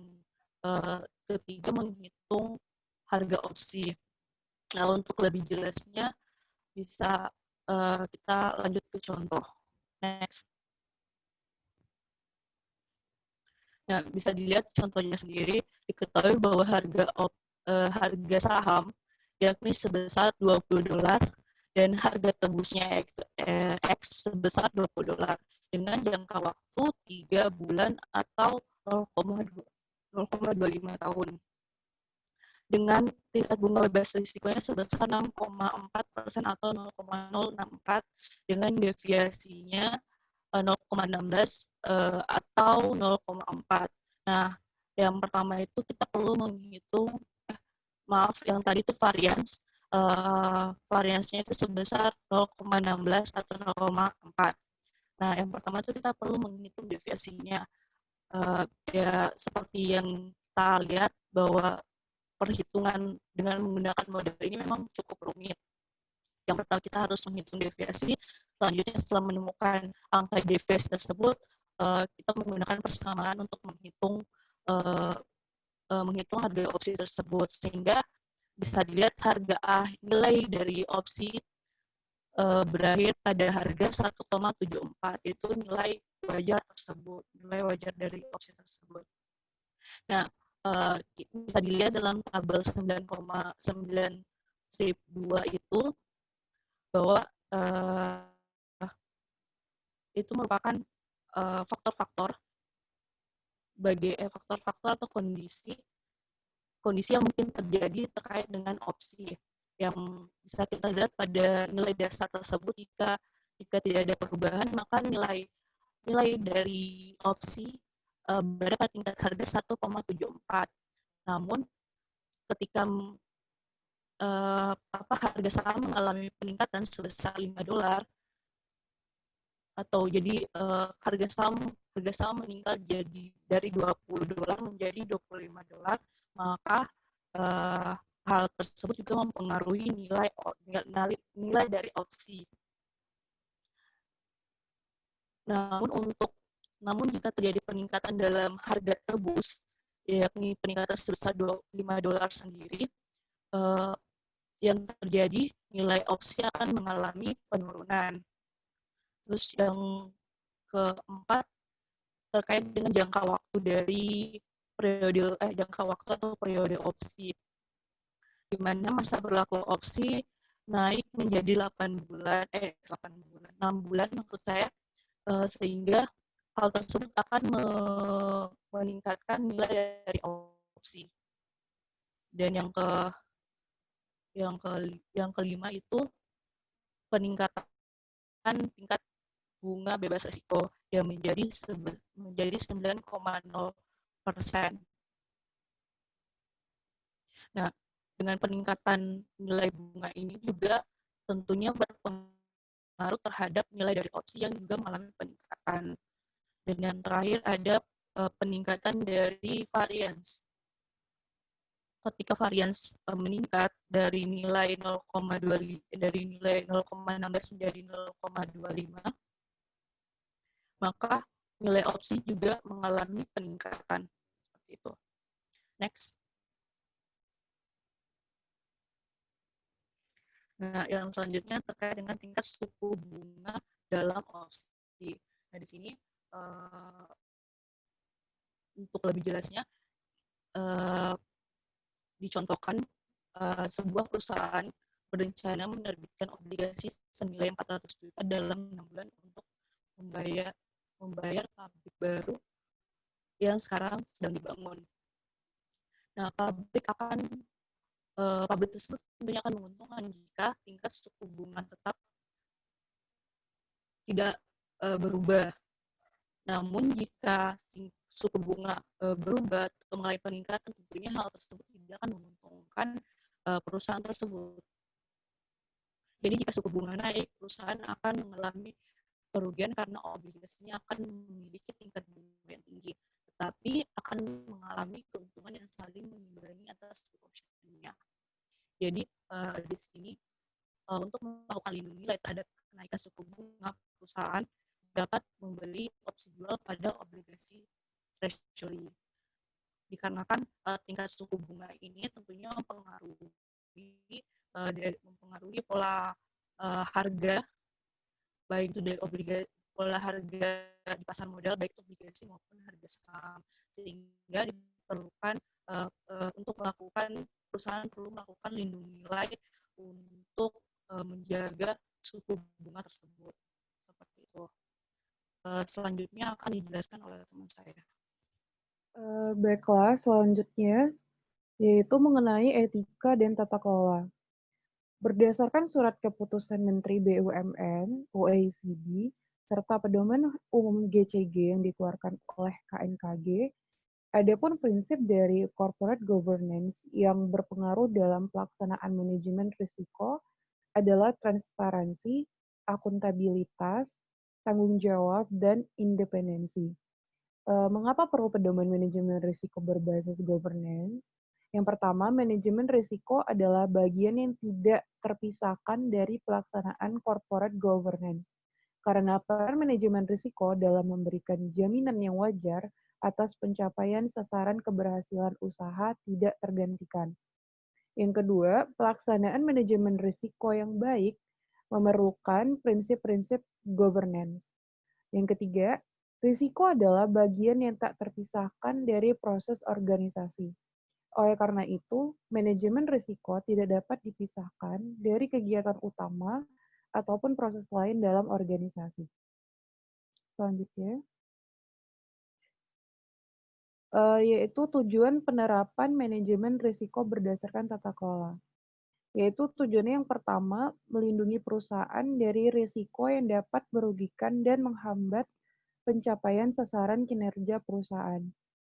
ketiga menghitung harga opsi. Nah, untuk lebih jelasnya bisa kita lanjut ke contoh. Next. Nah, bisa dilihat contohnya sendiri, diketahui bahwa harga saham yakni sebesar $20 dan harga tebusnya X sebesar $20 dengan jangka waktu 3 bulan atau 0,25 tahun. Dengan tingkat bunga bebas risikonya sebesar 6,4% atau 0,064 dengan deviasinya 0,16 atau 0,4. Nah, yang pertama itu kita perlu menghitung, yang tadi itu varians. Variansnya itu sebesar 0,16 atau 0,4. Nah, yang pertama itu kita perlu menghitung deviasinya. Ya, seperti yang kita lihat bahwa perhitungan dengan menggunakan model ini memang cukup rumit. Yang pertama kita harus menghitung deviasi. Selanjutnya setelah menemukan angka deviasi tersebut, kita menggunakan persamaan untuk menghitung harga opsi tersebut, sehingga bisa dilihat nilai dari opsi berakhir pada harga 1,74, itu nilai wajar dari opsi tersebut. Nah, bisa dilihat dalam tabel 9,9 strip 2 itu bahwa itu merupakan faktor-faktor atau kondisi yang mungkin terjadi terkait dengan opsi yang bisa kita lihat pada nilai dasar tersebut. Jika tidak ada perubahan, maka nilai dari opsi berada pada tingkat harga 1,74. Namun ketika harga saham mengalami peningkatan sebesar $5, atau jadi harga saham meningkat jadi dari $20 menjadi $25, maka hal tersebut juga mempengaruhi nilai dari opsi. Namun jika terjadi peningkatan dalam harga tebus, yakni peningkatan sebesar $5 sendiri, yang terjadi nilai opsi akan mengalami penurunan. Terus yang keempat terkait dengan jangka waktu dari periode opsi, di mana masa berlaku opsi naik menjadi 6 bulan maksud saya, sehingga hal tersebut akan meningkatkan nilai dari opsi. Dan yang kelima itu peningkatan tingkat bunga bebas risiko yang menjadi 9,0%. Nah, dengan peningkatan nilai bunga ini juga tentunya berpengaruh terhadap nilai dari opsi yang juga mengalami peningkatan. Dan yang terakhir ada peningkatan dari varians. Ketika varians meningkat dari nilai 0,16 menjadi 0,25, maka nilai opsi juga mengalami peningkatan. Seperti itu. Next. Nah, yang selanjutnya terkait dengan tingkat suku bunga dalam opsi. Nah, di sini untuk lebih jelasnya dicontohkan sebuah perusahaan berencana menerbitkan obligasi senilai 400 juta dalam 6 bulan untuk membayar pabrik baru yang sekarang sedang dibangun. Nah, pabrik tersebut tentunya akan menguntungkan jika tingkat suku bunga tetap tidak berubah Namun jika suku bunga berubah atau mengalami peningkatan, tentunya hal tersebut tidak akan menguntungkan perusahaan tersebut. Jadi jika suku bunga naik, perusahaan akan mengalami kerugian karena obligasinya akan memiliki tingkat bunga yang tinggi, tetapi akan mengalami keuntungan yang saling mengimbangi atas opsinya. Jadi di sini untuk melakukan lindung nilai terhadap kenaikan suku bunga, perusahaan dapat membeli opsi jual pada obligasi treasury. Dikarenakan tingkat suku bunga ini tentunya mempengaruhi pola harga, baik itu dari obligasi, pola harga di pasar modal, baik itu obligasi maupun harga saham, sehingga diperlukan untuk melakukan, perusahaan perlu melakukan lindung nilai untuk menjaga suku bunga tersebut. Seperti itu. Selanjutnya akan dijelaskan oleh teman saya. Baiklah, selanjutnya yaitu mengenai etika dan tata kelola. Berdasarkan surat keputusan Menteri BUMN, OECD, serta pedoman umum GCG yang dikeluarkan oleh KNKG, adapun prinsip dari corporate governance yang berpengaruh dalam pelaksanaan manajemen risiko adalah transparansi, akuntabilitas, tanggung jawab, dan independensi. Mengapa perlu pedoman manajemen risiko berbasis governance? Yang pertama, manajemen risiko adalah bagian yang tidak terpisahkan dari pelaksanaan corporate governance. Karena peran manajemen risiko dalam memberikan jaminan yang wajar atas pencapaian sasaran keberhasilan usaha tidak tergantikan. Yang kedua, pelaksanaan manajemen risiko yang baik memerlukan prinsip-prinsip governance. Yang ketiga, risiko adalah bagian yang tak terpisahkan dari proses organisasi. Oleh karena itu, manajemen risiko tidak dapat dipisahkan dari kegiatan utama ataupun proses lain dalam organisasi. Selanjutnya, yaitu tujuan penerapan manajemen risiko berdasarkan tata kelola. Yaitu tujuannya yang pertama, melindungi perusahaan dari risiko yang dapat merugikan dan menghambat pencapaian sasaran kinerja perusahaan.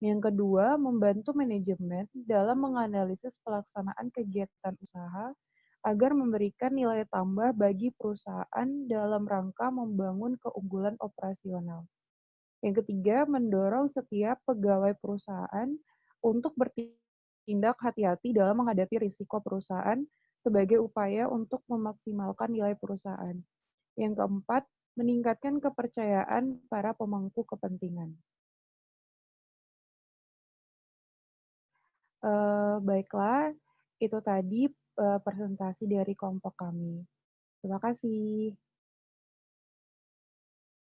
Yang kedua, membantu manajemen dalam menganalisis pelaksanaan kegiatan usaha agar memberikan nilai tambah bagi perusahaan dalam rangka membangun keunggulan operasional. Yang ketiga, mendorong setiap pegawai perusahaan untuk bertindak hati-hati dalam menghadapi risiko perusahaan sebagai upaya untuk memaksimalkan nilai perusahaan. Yang keempat, meningkatkan kepercayaan para pemangku kepentingan. Baiklah, itu tadi presentasi dari kelompok kami. Terima kasih.